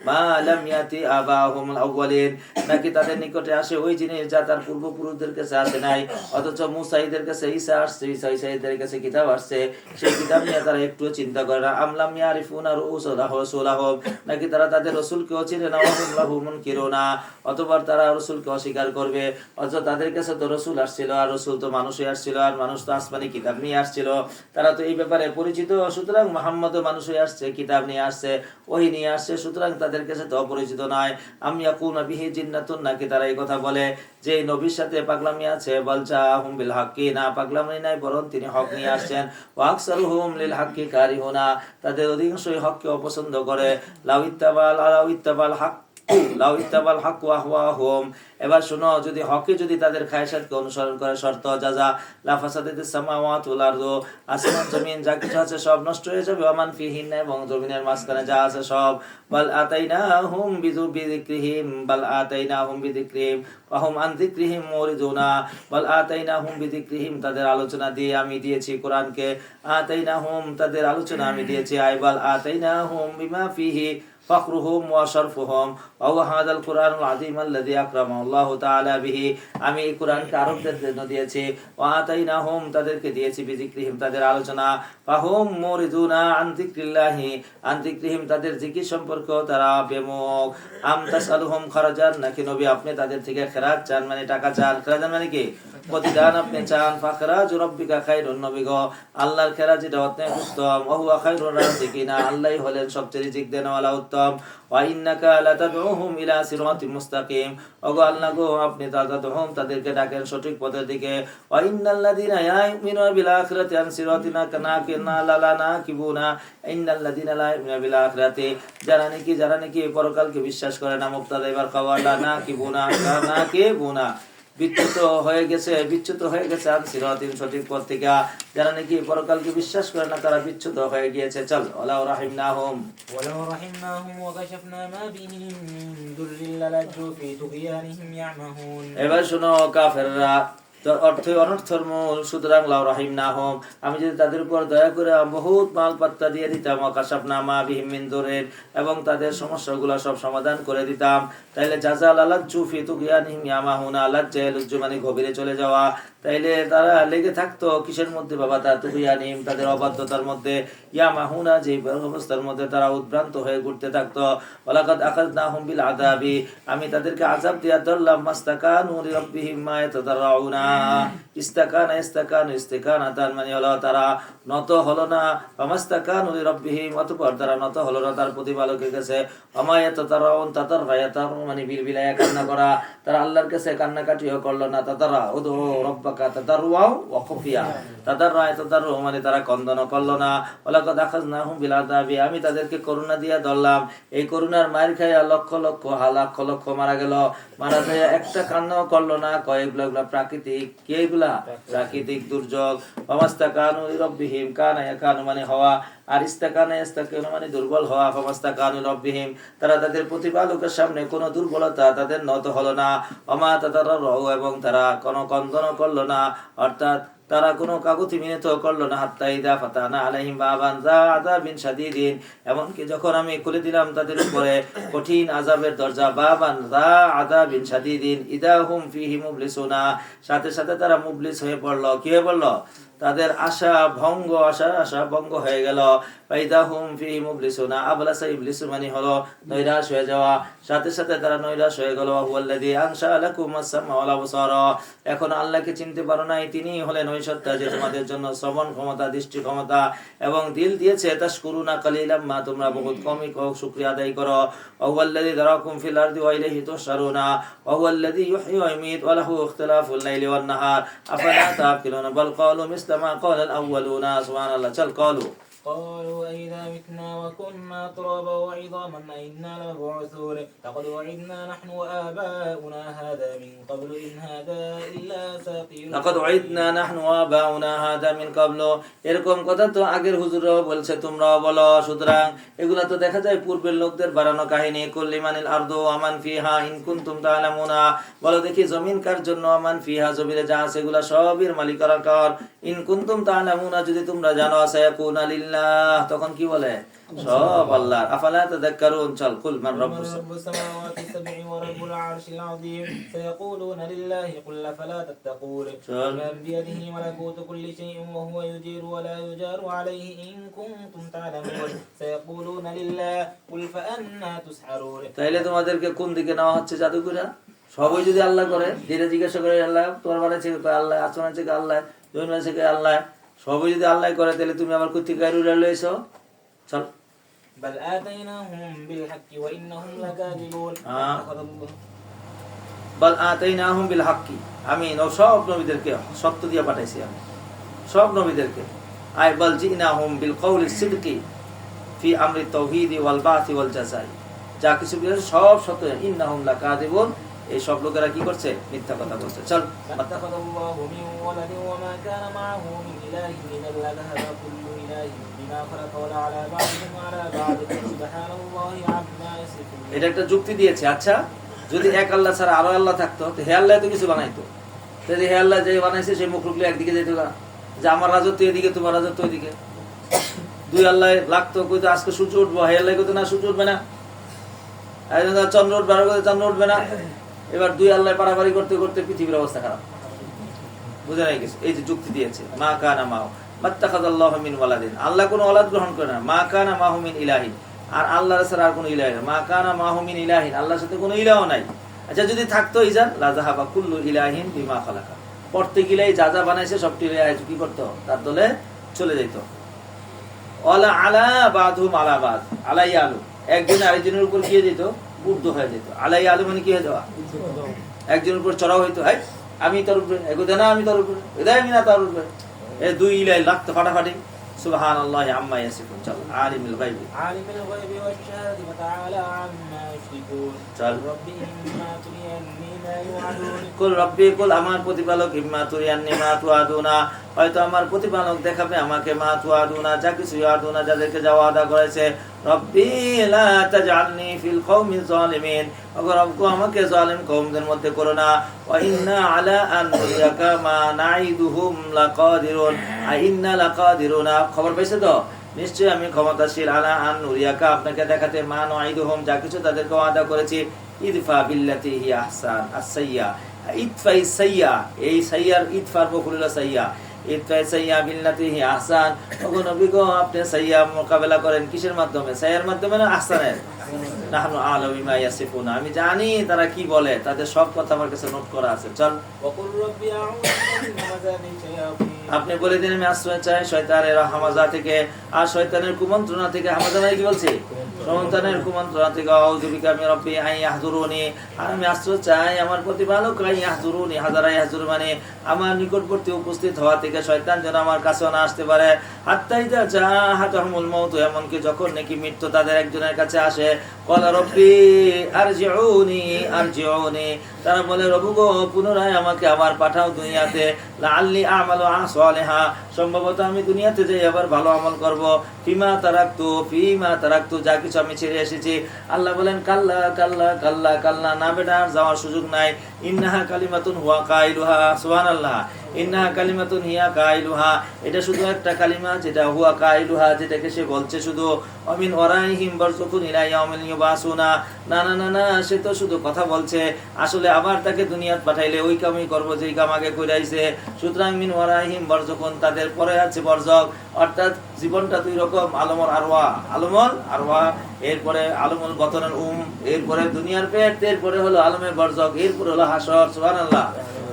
S1: মা লাম ইয়াতি আবাহুমুল আউয়ালিন, নাকি তাদের নিকটে আসে ওই জিনিস যা তার পূর্বপুরুষদের কাছে আসে নাই। অথচ মুসাইদের কাছে ঈসা আসছে, ঈসাইদের কাছে কিতাব আসছে, সেই কিতাব নিয়ে তারা একটু চিন্তা করে না। আমলাম ইয়ারিফুনা রাসূলাহুম, নাকি তারা তাদের রাসূলকেও চিনে না। ওয়াহুম লাহু মুনকিরুনা, অতঃপর তারা রাসূলকে অস্বীকার করবে। অথচ তাদের কাছে তো রাসূল আসছিল, আর রাসূল তো মানুষই আসছিল, আর মানুষ তো আসমানি কিতাব নিয়ে আসছিল। তারা তো এই ব্যাপারে পরিচিত। সুতরাং মুহাম্মদও মানুষই আসছে, কিতাব নিয়ে আসছে, ওহী নিয়ে আসছে, সুতরাং তাদের কাছে তো অপরিচিত নয়। আমি ইয়াকুনা বিহি জিন্নাতুন, নাকি তারা এই কথা বলে যে এই নবীর সাথে পাগলামি আছে। বলছা হুম বিল হাক্কি, না পাগলামি নাই, বরং তিনি হক নিয়ে আসছেন। ওয়া আকসারুহুম লিল হাক্কি কারিহুনা, তাদের অধিকাংশই হককে অপছন্দ করে। লাউ ইত্তাবাল হক এবার শোনো, যদি হকে যদি তাদের খায়সাতকে অনুসরণ করে, শর্ত জাযা লাফাসাদাতিস সামাওয়াতু ওয়াল আরদু, আসমান জমিন যা কিছু আছে সব নষ্ট হয়ে যাবে। ওয়া মান ফিহিন্না, এবং জমিনের মাঝখানে যা আছে সব। বাল আতাইনাহুম বিযিকরিহিম ওয়া হুম আন যিকরিহিম মুরিদুনা, বাল আতাইনাহুম বিযিকরিহিম, তাদের আলোচনা দিয়ে আমি দিয়েছি কোরআনকে। আতাইনাহুম, তাদের আলোচনা আমি দিয়েছি। আইবাল আতাইনাহুম বিমা ফিহি ফখরুহুম ওয়া শরফুহুম ওয়া হাদাল কুরআনুল আযীম আল্লাযী আকরামাহুল্লাহু তাআলা বিহি, আমি এই কোরআনকে আরবদের জন্য দিয়েছি। ওয়া আতাইনাহুম, তাদেরকে দিয়েছি বিযিকরিহিম, তাদের আলোচনা। ফাহুম মুরিদুনা আন যিকরিল্লাহি, আন যিকরিহিম, তাদের জিকির সম্পর্কেও তারা বিমুখ। আম তাসআলুহুম খারাজান, নাকি নবী আপনি তাদের থেকে খেরাত চান, মানে টাকা চান। খেরাজান মানে কি? প্রতিদান আপনি চান। ফাখরাজু রাব্বিকা খায়রুন, নবী গো আল্লাহর খেরাজ যেটা অত্যন্ত উত্তম। ওয়া হুয়া খায়রুর রাযিকিনা, আল্লাহই হলেন সবচেয়ে রিজিক দেনওয়ালা উত্তম। ওয়া ইন্নাকা লাতাদউহুম ইলা সিরাতিম মুস্তাকিম, ওগো আল্লাহ গো আপনি তাদউহুম, তাদেরকে ডাকেন সঠিক পথের দিকে। ওয়া ইন্নাল্লাযীনা লা ইউমিনুনা বিল আখিরাতি আন সিরাতিনা কানাকিনা লানাকিবুনা, ইন্নাল্লাযীনা লা ইউমিনুনা বিল আখিরাতি, যারা নাকি পরকালকে বিশ্বাস করে না। মুবতাদা, এবার খবর লানাকিবুনা বিচ্যুত হয়ে গেছে আন সিরাতিন, সঠিক পথ থেকে। যারা নাকি পরকালকে বিশ্বাস করে না তারা বিচ্যুত হয়ে গিয়েছে। চল ওয়ালাউ রাহিমনাহুম
S2: ওয়াকাশাফনা মা বিহিম মিন দুররিন লালাজ্জু ফি তুগয়ানিহিম ইয়ামাহুন,
S1: এবার শোনো কাফেররা অনর্থর মূল। সুতরাং লাউ রাহিমনাহুম, আমি যদি তাদের উপর দয়া করে বহুত মাল পাত্তা দিয়ে দিতাম, ওয়াকাশাফনা মা বিহিম মিন দুররিন, এবং তাদের সমস্যাগুলো সব সমাধান করে দিতাম, তাইলে জাযা লালাজ্জু ফি তুগয়ানিহিম ইয়ামাহুন, লাজ্জায় লুজ্জু মানে গভীরে চলে যাওয়া, তাইলে তারা লেগে থাকতো কিসের মধ্যে বাবা? তা তুগয়ানিহিম, তাদের অবাধ্যতার মধ্যে। ইয়ামাহুনা, যে অবস্থার মধ্যে তারা উদ্ভ্রান্ত হয়ে ঘুরতে থাকতো। ওয়ালাকাদ আখাযনাহুম বিল আযাবি, আমি তাদেরকে আযাব দিয়া ধরলাম। মাস্তাকানু লিরাব্বিহিম মা ইয়াতাদাররাউনা, ইস্তাকানাতান মানে হলো তারা নত হলো না। মাস্তাকানু লিরাব্বিহিম, অতঃপর তারা নত হলো না তার প্রতিপালকের কাছে। ওমা ইয়াতাদাররাউন, তাতাররায়াতারু মানে বিলবিলায়া কান্না করা, তারা আল্লাহর কাছে কান্নাকাটিও করলো না। তাতাররা উদু রাব্বাকা তাদাররুআ ওয়া খুফিয়া, তাদাররু মানে তারা কন্দনও করলো না। ওয়ালাকাদ আখাযনাহুম বিল আযাবি, আমি তাদেরকে করুণা দিয়া ধরলাম। এই করুণার মার খাইয়া লক্ষ লক্ষ মারা গেল। মারা যায় একটা কান্নাও করলো না। কয়েকগুলা প্রাকৃতিক, কি এগুলা? প্রাকৃতিক দুর্যোগ। ফামাস্তাকানু লিরাব্বিহিম, কানা ইয়াকানু মানে হওয়া, আর ইস্তাকানু মানে দুর্বল হওয়া। ফামাস্তাকানু লিরাব্বিহিম, তারা তাদের প্রতিপালকের সামনে কোনো দুর্বলতা তাদের নত হলো না। ওমা তাদাররাউ, এবং তারা কোনো কন্দনও করলো না, অর্থাৎ তারা কোনো কাকুতি মিনতি করলো না। হাত্তা ইযা ফাতানা আলাইহিম বাবান যা আযাবিন শাদীদিন, এমনকি যখন আমি খুলে দিলাম তাদের উপরে কঠিন আযাবের দরজা। বাবান যা আযাবিন শাদীদিন ইযা হুম ফীহি মুবলিসুনা, সাথে সাথে তারা মুবলিস হয়ে পড়লো। কি হয়ে পড়লো? তাদের আশা ভঙ্গ হয়ে গেল। ফাইদাহুম ফীহি মুবলিসুনা, আবলাসা ইবলিসু মানে হলো নৈরাশ হয়ে যাওয়া, সাথে সাথে তারা নৈরাশ হয়ে গেল। হুয়াল্লাযী আনশা লাকুম আস-সামআ ওয়াল আবসারা, এখন আল্লাহকে চিনতে পারো নাই, তিনি হলেন ওই সত্তা যে তোমাদের জন্য শ্রবণ ক্ষমতা, দৃষ্টি ক্ষমতা এবং দিল দিয়েছে। তাশকুরুনা কালিলাম মা, তোমরা বহুত কমই শুকরিয়া আদায় করো। হুয়াল্লাযী যারাকুম ফিল আরদি ওয়া ইলাইহি তুহশারুনা, হুয়াল্লাযী ইহয়ি ওয়া ইউমীত ওয়া লাহু ইখতিলাফুল লাইলি ওয়ান নাহার আফালা তাআকিলুনা বাল ক্বালু মিসলা মা ক্বালাল আউয়ালুনা। সুবহানাল্লাহ। চল ক্বালু
S2: قالوا أئذا متنا وكنا ترابا وعظاما أئنا لمبعوثون لقد وعدنا نحن وآباؤنا هذا من قبل إن هذا إلا أساطير
S1: লাকাদ উইদনা নাহনু ওয়া আবাউনা হাদা মিন ক্বাবলু। এরকম কথা তো আগের হুজুররাও বলছে, তোমরাও বলো। সুতরাং এগুলা তো দেখা যায় পূর্বের লোকদের বানানো কাহিনী। কুল্লিমানিল আরদু আমান ফিহা ইন কুনতুম তা'লামুনা, বলো দেখি জমিন কার জন্য, আমান ফিহা জমিনে যা আছে এগুলা সবের মালিকানা কার, ইন কুনতুম তা'লামুনা যদি তোমরা জানো, সায়াকুনা লিল্লাহ, তখন কি বলে সব আল্লাহর। আফালা তাযাক্কারুন, চল কুল মান রাব্বুস
S2: السماوات السبع ورب العرش العظيم سيقولون لله قل فلا تتقون من بيده ملكوت كل شيء وهو يجير ولا يجار عليه إن كنتم تعلمون سيقولون لله قل فأنا تسحرون।
S1: তাইলে তোমাদেরকে কোন দিকে নেওয়া হচ্ছে জাদুকরা? সবই যদি আল্লাহ করে, ধীরে জিজ্ঞাসা করে আল্লাহ তোমার বানাইছে আল্লাহ, আসমান থেকে আল্লাহ, জমিন বানাইছে আল্লাহ, সবই যদি আল্লাহ করে তাহলে তুমি আবার কোথা থেকে রুলা লইছো? চল
S2: بل آتيناهم بالحق وإنهم لكاذبون
S1: বাল আতাইনাহুম বিল হাক্কি, আমি সব নবীদেরকে সত্য দিয়ে পাঠাইছি, আমি সব নবীদেরকে। আই বাল জিনাহুম বিল কওলি সিদকি ফি আমরি তাওহীদি ওয়াল বাসি ওয়াল জাযাই, যা কিছু বলেছে সব সত্য। ইন্নাহুম লাকাযিবুন, এই সব লোকেরা কি করছে? মিথ্যা কথা বলছে। চল
S2: اتخذ الله من ولد وما كان معه من إله إذا لذهب كل إله بما خلق ولعلى بعضهم على بعض سبحان الله عما يصفون।
S1: এটা একটা যুক্তি দিয়েছে। আচ্ছা, যদি এক আল্লাহ ছাড়া আরো আল্লাহ থাকতো, তো হে আল্লাহ তো কিছু বানাইতো, যদি হে আল্লাহ যে বানাইছে সেই মুখরুকলে একদিকে যেত না, যে আমার রাজত্ব এদিকে তোমার রাজত্ব ওইদিকে, দুই আল্লাহ লাগতো, কইতো আজকে সূর্য উঠবো, হে আল্লাহ কইতো না সূর্য উঠবে না, চন্দ্র উঠবে, আর চন্দ্র উঠবে না। এবার দুই আল্লাহ পারাপারি করতে করতে পৃথিবীর অবস্থা খারাপ, বুঝে নাই কিছু। এই যে যুক্তি দিয়েছে, মা কানা মাহু মাত্তাখাযাল্লাহু মিন ওয়ালাদিন, আল্লাহ কোনো ওলাদ গ্রহণ করে না। মা কানা মাহু মিন ইলাহিন, আর আল্লাহর ছাড়া আর কোনো ইলাহ নেই। মা কানা মাহু মিন ইলাহিন, আল্লাহর সাথে কোনো ইলাহ নাই। আচ্ছা, যদি থাকতো ইজান লাযাহাবা কুল্লু ইলাহিন বিমা খালাকা, প্রত্যেক ইলাহি যা যা বানাইছে সবটি ইলাহ কি করতো? তার দলে চলে যেত। ওয়ালা আলা বাদহুম আলা বাদ, আলাই আলু, একজন আরেকজনের উপর গিয়ে যেত, উর্দু হয়ে যেত। আলাই আলু মানে কি হয়ে যাওয়া, একজনের উপর চড়াও হইতো, হাই আমি তার উপরে, এগোদে না আমি তার উপরে, এদাই আমি না তার উপরে, এই দুই ইলাহি লাগতো ফাটাফাটি। সুবহানাল্লাহি আম্মা ইয়াসিফুন। চল আলিমুল গায়বি
S2: عالم الغيب والشهادة فتعالى عما يشركون
S1: চল
S2: رب إما تريني ما يوعدون
S1: কুল রব্বি, কুল আমার প্রতিপালক, ইম্মা তুরিয়ান্নি মা তুআদুনা, হয়তো আমার প্রতিপালক দেখাবে আমাকে মা তুআদুনা, যা কিছু ইয়াদুনা যাদেরকে যা ওয়াদা করেছে। রব্বি লা তাজআলনি ফিল কওমি যালিমিন, ওগো রব্বু আমাকে জালিম কওমদের মধ্যে করো না। ওয়া ইন্না আলা আন নুরিয়াকা মা নাইদুহুম লাকাদিরুন, ইন্না লাকাদিরুনা, খবর পাইছে তো? নিশ্চয়ই আমি ক্ষমতাশীল, আলা আন নুরিয়াকা, আপনাকে দেখাতে, মা নাইদুহুম, যা কিছু তাদেরকে ওয়াদা করেছি। ইদফা বিল্লাতি হিয়া আহসান আস-সাইয়্যা, ইদফা ইস-সাইয়্যা, এই সাইয়্যার ইদফার বকুল সাইয়্যা, ইদফা ইস-সাইয়্যা বিল্লাতি হিয়া আহসান, ওগো নবী গো আপনি সাইয়্যা মোকাবেলা করেন কিসের মাধ্যমে? সাইয়্যার মাধ্যমে না আহসানের? নাহনু আ'লামু বিমা ইয়াসিফুন, আমি জানি তারা কি বলে, তাদের সব কথা আমার কাছে নোট করা আছে। চল
S2: وقل رب أعوذ بك من همزات الشياطين
S1: আপনি বলে দিন আমি আশ্রয় চাই শয়তানের হামাজা থেকে, আর শয়তানের কুমন্ত্রণা থেকে। হামাজা মানে কি বলছি? শয়তানের কুমন্ত্রণা থেকে। আউযু বিকা মির রাব্বি আন ইয়াহযুরুনি, আর আমি আশ্রয় চাই আমার প্রতিপালক আন ইয়াহযুরুনি, হাজারা ইয়াহযুর মানে আমার নিকটবর্তী উপস্থিত হওয়া থেকে, শয়তান যেন আমার কাছে না আসতে পারে। হাত্তা ইযা জাআহাতুহুমুল মাউত, এমনকি যখন নাকি মৃত্যু তাদের একজনের কাছে আসে, ক্বালা রাব্বি আরজিউনি আরজিউনি, তারা বলে রব্বু গো পুনরায় আমাকে আবার পাঠাও দুনিয়াতে, লাআল্লি আমালু সালিহা, সম্ভবত আমি দুনিয়াতে যাই আবার ভালো আমল করব। ফিমা তারাকতু, যা কিছু আমি ছেড়ে এসেছি। আল্লাহ বলেন কাল্লা কাল্লা কাল্লা কাল্লা, না বেটা আর যাওয়ার সুযোগ নাই। ইন্নাহা কালিমাতুন হুয়া কাইলুহা, সুবহানাল্লাহ, ইন্নাহা কালিমাতুন হিয়া কাইলুহা, এটা শুধু একটা কালিমা যেটা হুয়া কাইলুহা, যেটাকে সে বলছে শুধু। আমিন ওয়ারাইহিম বারযাকুন ইলা ইয়াউমিল ইউবাসুনা, না না না না, সে তো শুধু কথা বলছে, আসলে আবার তাকে দুনিয়াত পাঠাইলে ওই কামই করব যেই কাম আগে কইরাইছে। সুতরাং মিন ওয়ারাইহিম বারযাকুন, তাদের পরে আছে বরজক, অর্থাৎ জীবনটা দুই রকম, আলমল আরওয়া, এরপরে আলমুল বতনের এরপরে দুনিয়ার পেট, এরপরে হলো আলমের বরজক, এরপরে হলো হাসর। সুবহানাল্লাহ।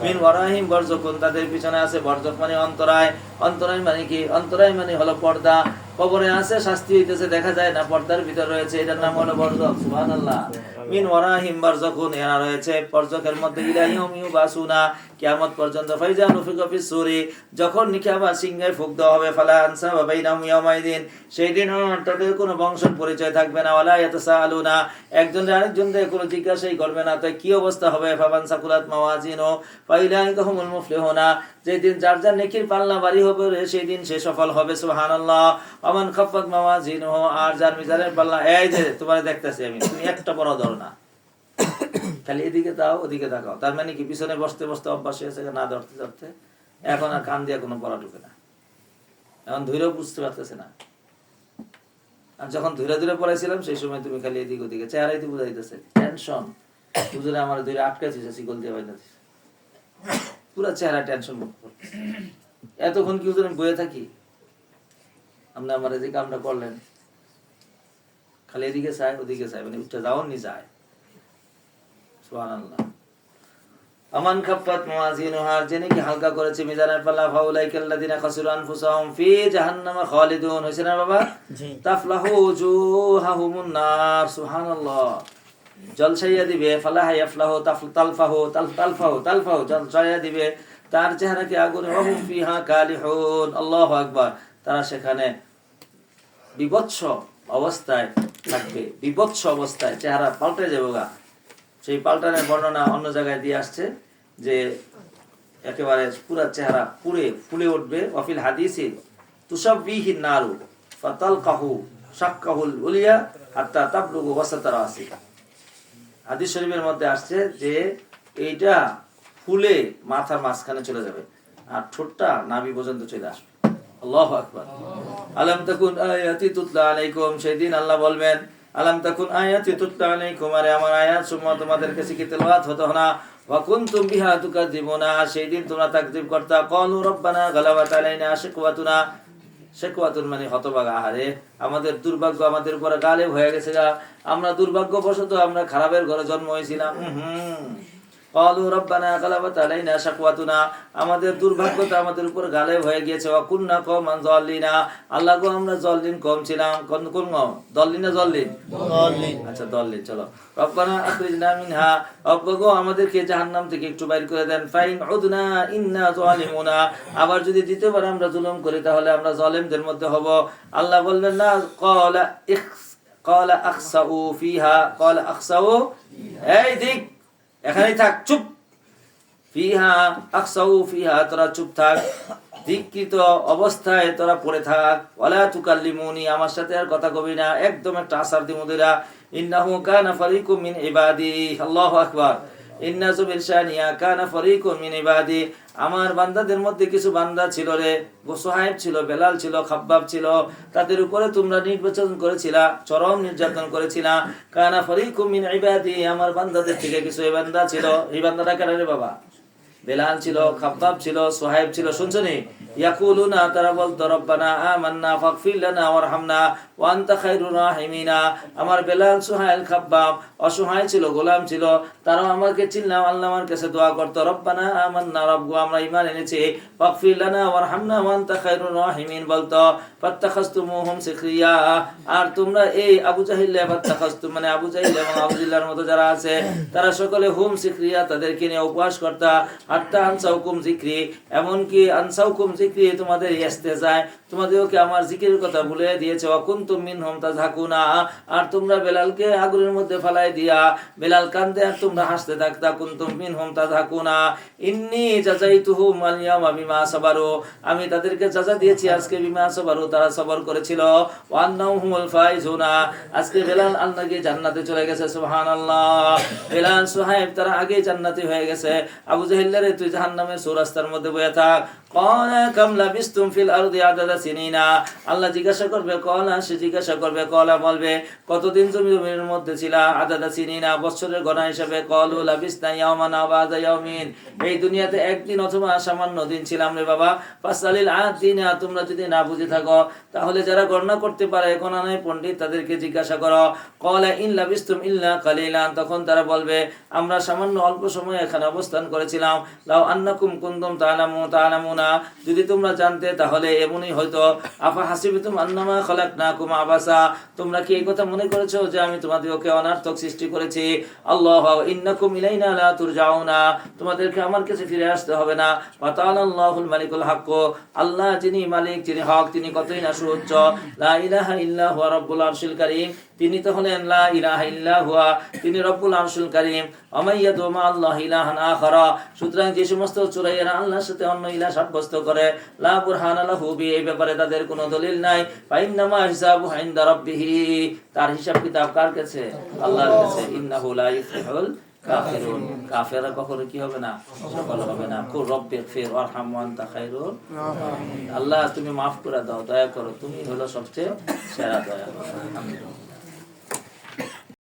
S1: মিন ওয়ারাহিম বারযাকুন, তাদের পিছনে আছে বরজক মানে অন্তরায়। অন্তরায় মানে কি? অন্তরায় মানে হলো পর্দা। কবরে আছে, শাস্তি হইতেছে, দেখা যায় না, পর্দার ভিতর রয়েছে, এটার নাম হলো বরজখ। সুবহানাল্লাহ। মিন ওয়ারাহিম বারযাখুন, এরা রয়েছে বরজখের মধ্যে, ইলা ইয়াউমি ইউবাসুনা, কিয়ামত পর্যন্ত। ফাইজা নুফিকা ফিস সূরি, যখন নিকাবা সিংহায় ফুঁক দেওয়া হবে, ফালা আনসাবা বাইনাহুম ইয়াউমাইদিন, সেই দিন তাদের কোনো বংশের পরিচয় থাকবে না। ওয়ালা ইয়াতাসাআলুনা, একজন আরেকজনকে কোনো জিজ্ঞাসাই করবে না। তাই কি অবস্থা হবে? ফামান সাকুলাত মাওয়াজিনু ফাউলাইকা হুমুল মুফলিহুনা, যেদিন যার যার নেকির পাল্লা ভারী হবে সেই দিন সে সফল হবে। সুবহানাল্লাহ। ওয়ামান খাফফাত মাওয়াজিনুহু, আর যার মিজানের পাল্লা, এই যে তোমারে দেখতেছি আমি, তুমি একটা বড় ধরো না, খালি এদিকে দাও ওদিকে তাকাও। তার মানে কি পিছনে বসতে বসতে অভ্যাস হয়েছে না ধরতে ধরতে, এখন আর কান দিয়ে কোনো পড়া ঢুকে না, এখন ধৈর্য বুঝতে পারতেছে না। আর যখন ধীরে ধীরে পড়াইছিলাম সেই সময় তুমি খালি এদিক ওদিকে, চেহারাই তো বুঝাইতেছে টেনশন, বুঝলে আমার ধৈর্য আটকাইছে, শিকল দিয়ে বাইনাছে, পুরো চেহারা টেনশন মুক্ত করতেছে। এতক্ষণ কি হুজুর আমি বয়ে থাকি? আপনি আমার এদিকে কামটা করলেন, খালি এদিকে চাই ওদিকে চাই, মানে উঠে যাওয়ার নি যায়। সুবহানাল্লাহ। আমান খাফফাত মাওয়াজিনুহা, যিনি কি হালকা করেছে মিজানের পাল্লা, ফাউলাইকাল্লাযিনা খাসিরু আনফুসাহুম ফি জাহান্নামা খালিদুন, হইছে না বাবা? তাফলাহু উজুহাহুমুন নার। সুবহানাল্লাহ। জলসাইয়া দিবে, ফালাহা ইয়াফলাহু তালফাহু তালফাহু তালফাহু, জলসাইয়া দিবে তার চেহারাকে আগুনে, ওয়াহুম ফিহা কালিহুন। আল্লাহু আকবার। তারা সেখানে বিভৎস অবস্থায় থাকবে, বিভৎস অবস্থায়, চেহারা পাল্টে যাবে গা। সেই পাল্টানের বর্ণনা অন্য জায়গায় দিয়ে আসছে যে একেবারে পুরা চেহারা পুড়ে ফুলে উঠবে। ওয়াফিল হাদিসি তুসাব্বিহিন নারু ফাতালকাহু শাক্কাহুল উলিয়া হাত্তা তাবলুগু ওয়াসাতার রাসি। হাদিস শরীফের মধ্যে আসছে যে এইটা ফুলে মাথার মাঝখানে চলে যাবে আর ঠোঁটটা নাভি পর্যন্ত চলে আসবে। আল্লাহু আকবার। আলাম তাকুন আয়াতি তুতলা আলাইকুম, সেদিন আল্লাহ বলবেন, আলাম তাকুন আয়াতি তুতলা আলাইকুম, আরে আমার আয়াত সমূহ তোমাদের কাছে কি তেলাওয়াত হতো না? ওয়া কুনতুম বিহা তুকাযিবুনা, সেই দিন তোমরা তাকযীব করতা। ক্বালু রাব্বানা গালাবাত আলাইনা শিকওয়াতুনা, শিকওয়াতুন মানে হতভাগা, আহারে আমাদের দুর্ভাগ্য আমাদের উপরে গালেব হয়ে গেছে গা, আমরা দুর্ভাগ্যবশত আমরা খারাপের ঘরে জন্ম হয়েছিলাম। ক্বালু রাব্বানা গালাবাত আলাইনা শিকওয়াতুনা, আমাদের দুর্ভাগ্যতা আমাদের উপর গালেব হয়ে গিয়েছে। ওয়া কুননা কওমান যাল্লিনা, আল্লাহ গো আমরা যাল্লিন কম ছিলাম। কোন কোন দল্লিন না যাল্লিন? যাল্লিন। আচ্ছা যাল্লিন। চলো, রব্বানা আখরিজনা মিনহা, রব্বা গো আমাদেরকে জাহান্নাম থেকে একটু বাইর করে দেন। ফাইন উদনা ইন্না যালিমুনা, আবার যদি দ্বিতীয়বার আমরা জুলুম করি তাহলে আমরা জালেমদের মধ্যে হব। আল্লাহ বলবেন না ক্বালা আখসাউ ফিহা, ক্বালা আখসাউ, এই দিক এখানেই থাক, চুপ। ফিহা আকসাউ ফিহা, তোরা চুপ থাক, ধিক্কৃত অবস্থায় তোরা পড়ে থাক। ওয়ালা তুকাল্লিমুনি, আমার সাথে আর কথা কবি না, একদম একটা আসার দিমুদিরা। ইন্নাহু কানা ফারিকুম মিন ইবাদি, আল্লাহু আকবার। ইন্না যুবিরশানিয়া কানা ফারিকুম মিন ইবাদি, আমার বান্দাদের মধ্যে কিছু বান্দা ছিল রে, সোহাইব ছিল, বেলাল ছিল, খাব্বাব ছিল, তাদের উপরে তোমরা নির্বাচন করেছিলা, চরম নির্যাতন করেছিলা। কানা ফারিকুম মিন ইবাদি, আমার বান্দাদের থেকে কিছু এই বান্দা ছিল। এই বান্দাটা কেন রে বাবা? বেলাল ছিল, খাব্বাব ছিল, সোহাইব ছিল। শুনছনি? ইয়াকুলুনা, তারা বলতো, রব্বানা আমান্না ফাগফির লানা ওয়ারহামনা ওয়া আনতা খায়রুর রাহিমিনা। আমার বেলাল, সোহাইল, খাব্বাব অসহায় ছিল, গোলাম ছিল, তারাও আমাকে চিনলাম, আল্লাহ আমার কাছে দোয়া করতো, রব্বানা আমান্না, রব্বু আমরা ঈমান এনেছি, ফাগফির লানা ওয়ারহামনা ওয়া আনতা খায়রুর রাহিমিন বলতো। ফাত্তাখাযতুমুহুম সিখরিয়া, আর তোমরা এই আবু জাহিল, ফাত্তাখাযতুম মানে আবু জাহিল এবং আবু জিল্লার মতো যারা আছে তারা সকলে হুম সিখরিয়া, তাদেরকে নিয়ে উপহাস করতা। হাত্তা আনসাউকুম যিকরি, এমনকি আনসাউকুম যিকরি, তোমাদের ইস্তেজায়, তোমাদেরকে আমার জিকিরের কথা ভুলে দিয়েছে। ওয়া কুনতুম মিনহুম তাযহাকুনা, আর তোমরা বেলালকে আগুনের মধ্যে ফেলাই দিয়া বেলাল কান্দে আর তোমরা হাসতে থাকতা। কুনতুম মিনহুম তাযহাকুনা ইন্নী জাযাইতুহুম আল ইয়াওমা বিমা সাবারু, আমি তাদেরকে সাজা দিয়েছি আজকে বিমা সাবারু, তারা সবর করেছিল। ওয়া আন্নাহুমুল ফাইজুনা, আজকে বেলাল আল্লাহকে জান্নাতে চলে গেছে। সুবহানাল্লাহ। বেলাল, সুহাইব তারা আগে জান্নাতি হয়ে গেছে। আবু জাহিল রে তুই জাহান্নামের চৌরাস্তার মধ্যে বসে থাক। ক্বালা কাম লাবিসতুম ফিল আরদি আদাদা সিনিনা, আল্লাহ জিজ্ঞাসা করবে ক্বালা সে জিজ্ঞাসা করবে, কলা বলবে কতদিন তুমি জমির মধ্যে ছিলা, আদাদা সিনিনা বছরের গণনা হিসাবে, কলু লাবিসনা ইয়াওমান আও বা'দা ইয়াওমিন এই দুনিয়াতে একদিন অথবা সামান্য দিন ছিলাম রে বাবা। ফাসালিল আদিনা তোমরা যদি না বুঝে থাকো তাহলে যারা গণনা করতে পারে গণনায় পণ্ডিত তাদেরকে জিজ্ঞাসা করো। ক্বালা ইন লাবিসতুম ইল্লা কালিলান তখন তারা বলবে আমরা সামান্য অল্প সময় এখানে অবস্থান করেছিলাম। লাউ আন্নাকুম কুনতুম তা'লামুনা যদি তোমরা জানতে তাহলে এমনই হয়তো। আফা হাসিবতুম আন্নামা খালাকনাকুম আবাসা তোমরা কি এই কথা মনে করেছো যে আমি তোমাদেরকে অনার্থক সৃষ্টি করেছি। আল্লাহ ইন্নাকুম ইলাইনা লা তুরজাউনা তোমাদেরকে আমার কাছে ফিরে আসতে হবে না। ওয়া তাআলাল্লাহুল মালিকুল হক আল্লাহ যিনি মালিক যিনি হক তিনি কতই না সুউচ্চ। লা ইলাহা ইল্লা হুয়া রাব্বুল আরশিল কারীম তিনি তো হলেন লা ইলাহা ইল্লা হুয়া তিনি রব্বুল আরশুল কারীম। আমাইয়াদু মা আল্লাহ ইলাহান আখারা সুতরাং যে সমস্ত চোরাইয়েরা আল্লাহর সাথে অন্য ইলাহ সাব্যস্ত করে লা বুরহানা লাহু বি এই ব্যাপারে তাদের কোনো দলিল নাই। ফাইন্নামা হিসাবু ইনদা রাব্বিহি তার হিসাব কিতাব কার কাছে? আল্লাহর কাছে। ইন্নাহু লা ইফলিহুল কাফিরুন কাফেররা কখনো কি হবে না? সফল হবে না। কুর রব্বিগফির ওয়ারহাম ওয়া আনতা খায়রুর আল্লাহ তুমি মাফ করে দাও দয়া করো তুমি হলো সবচেয়ে সেরা দয়া।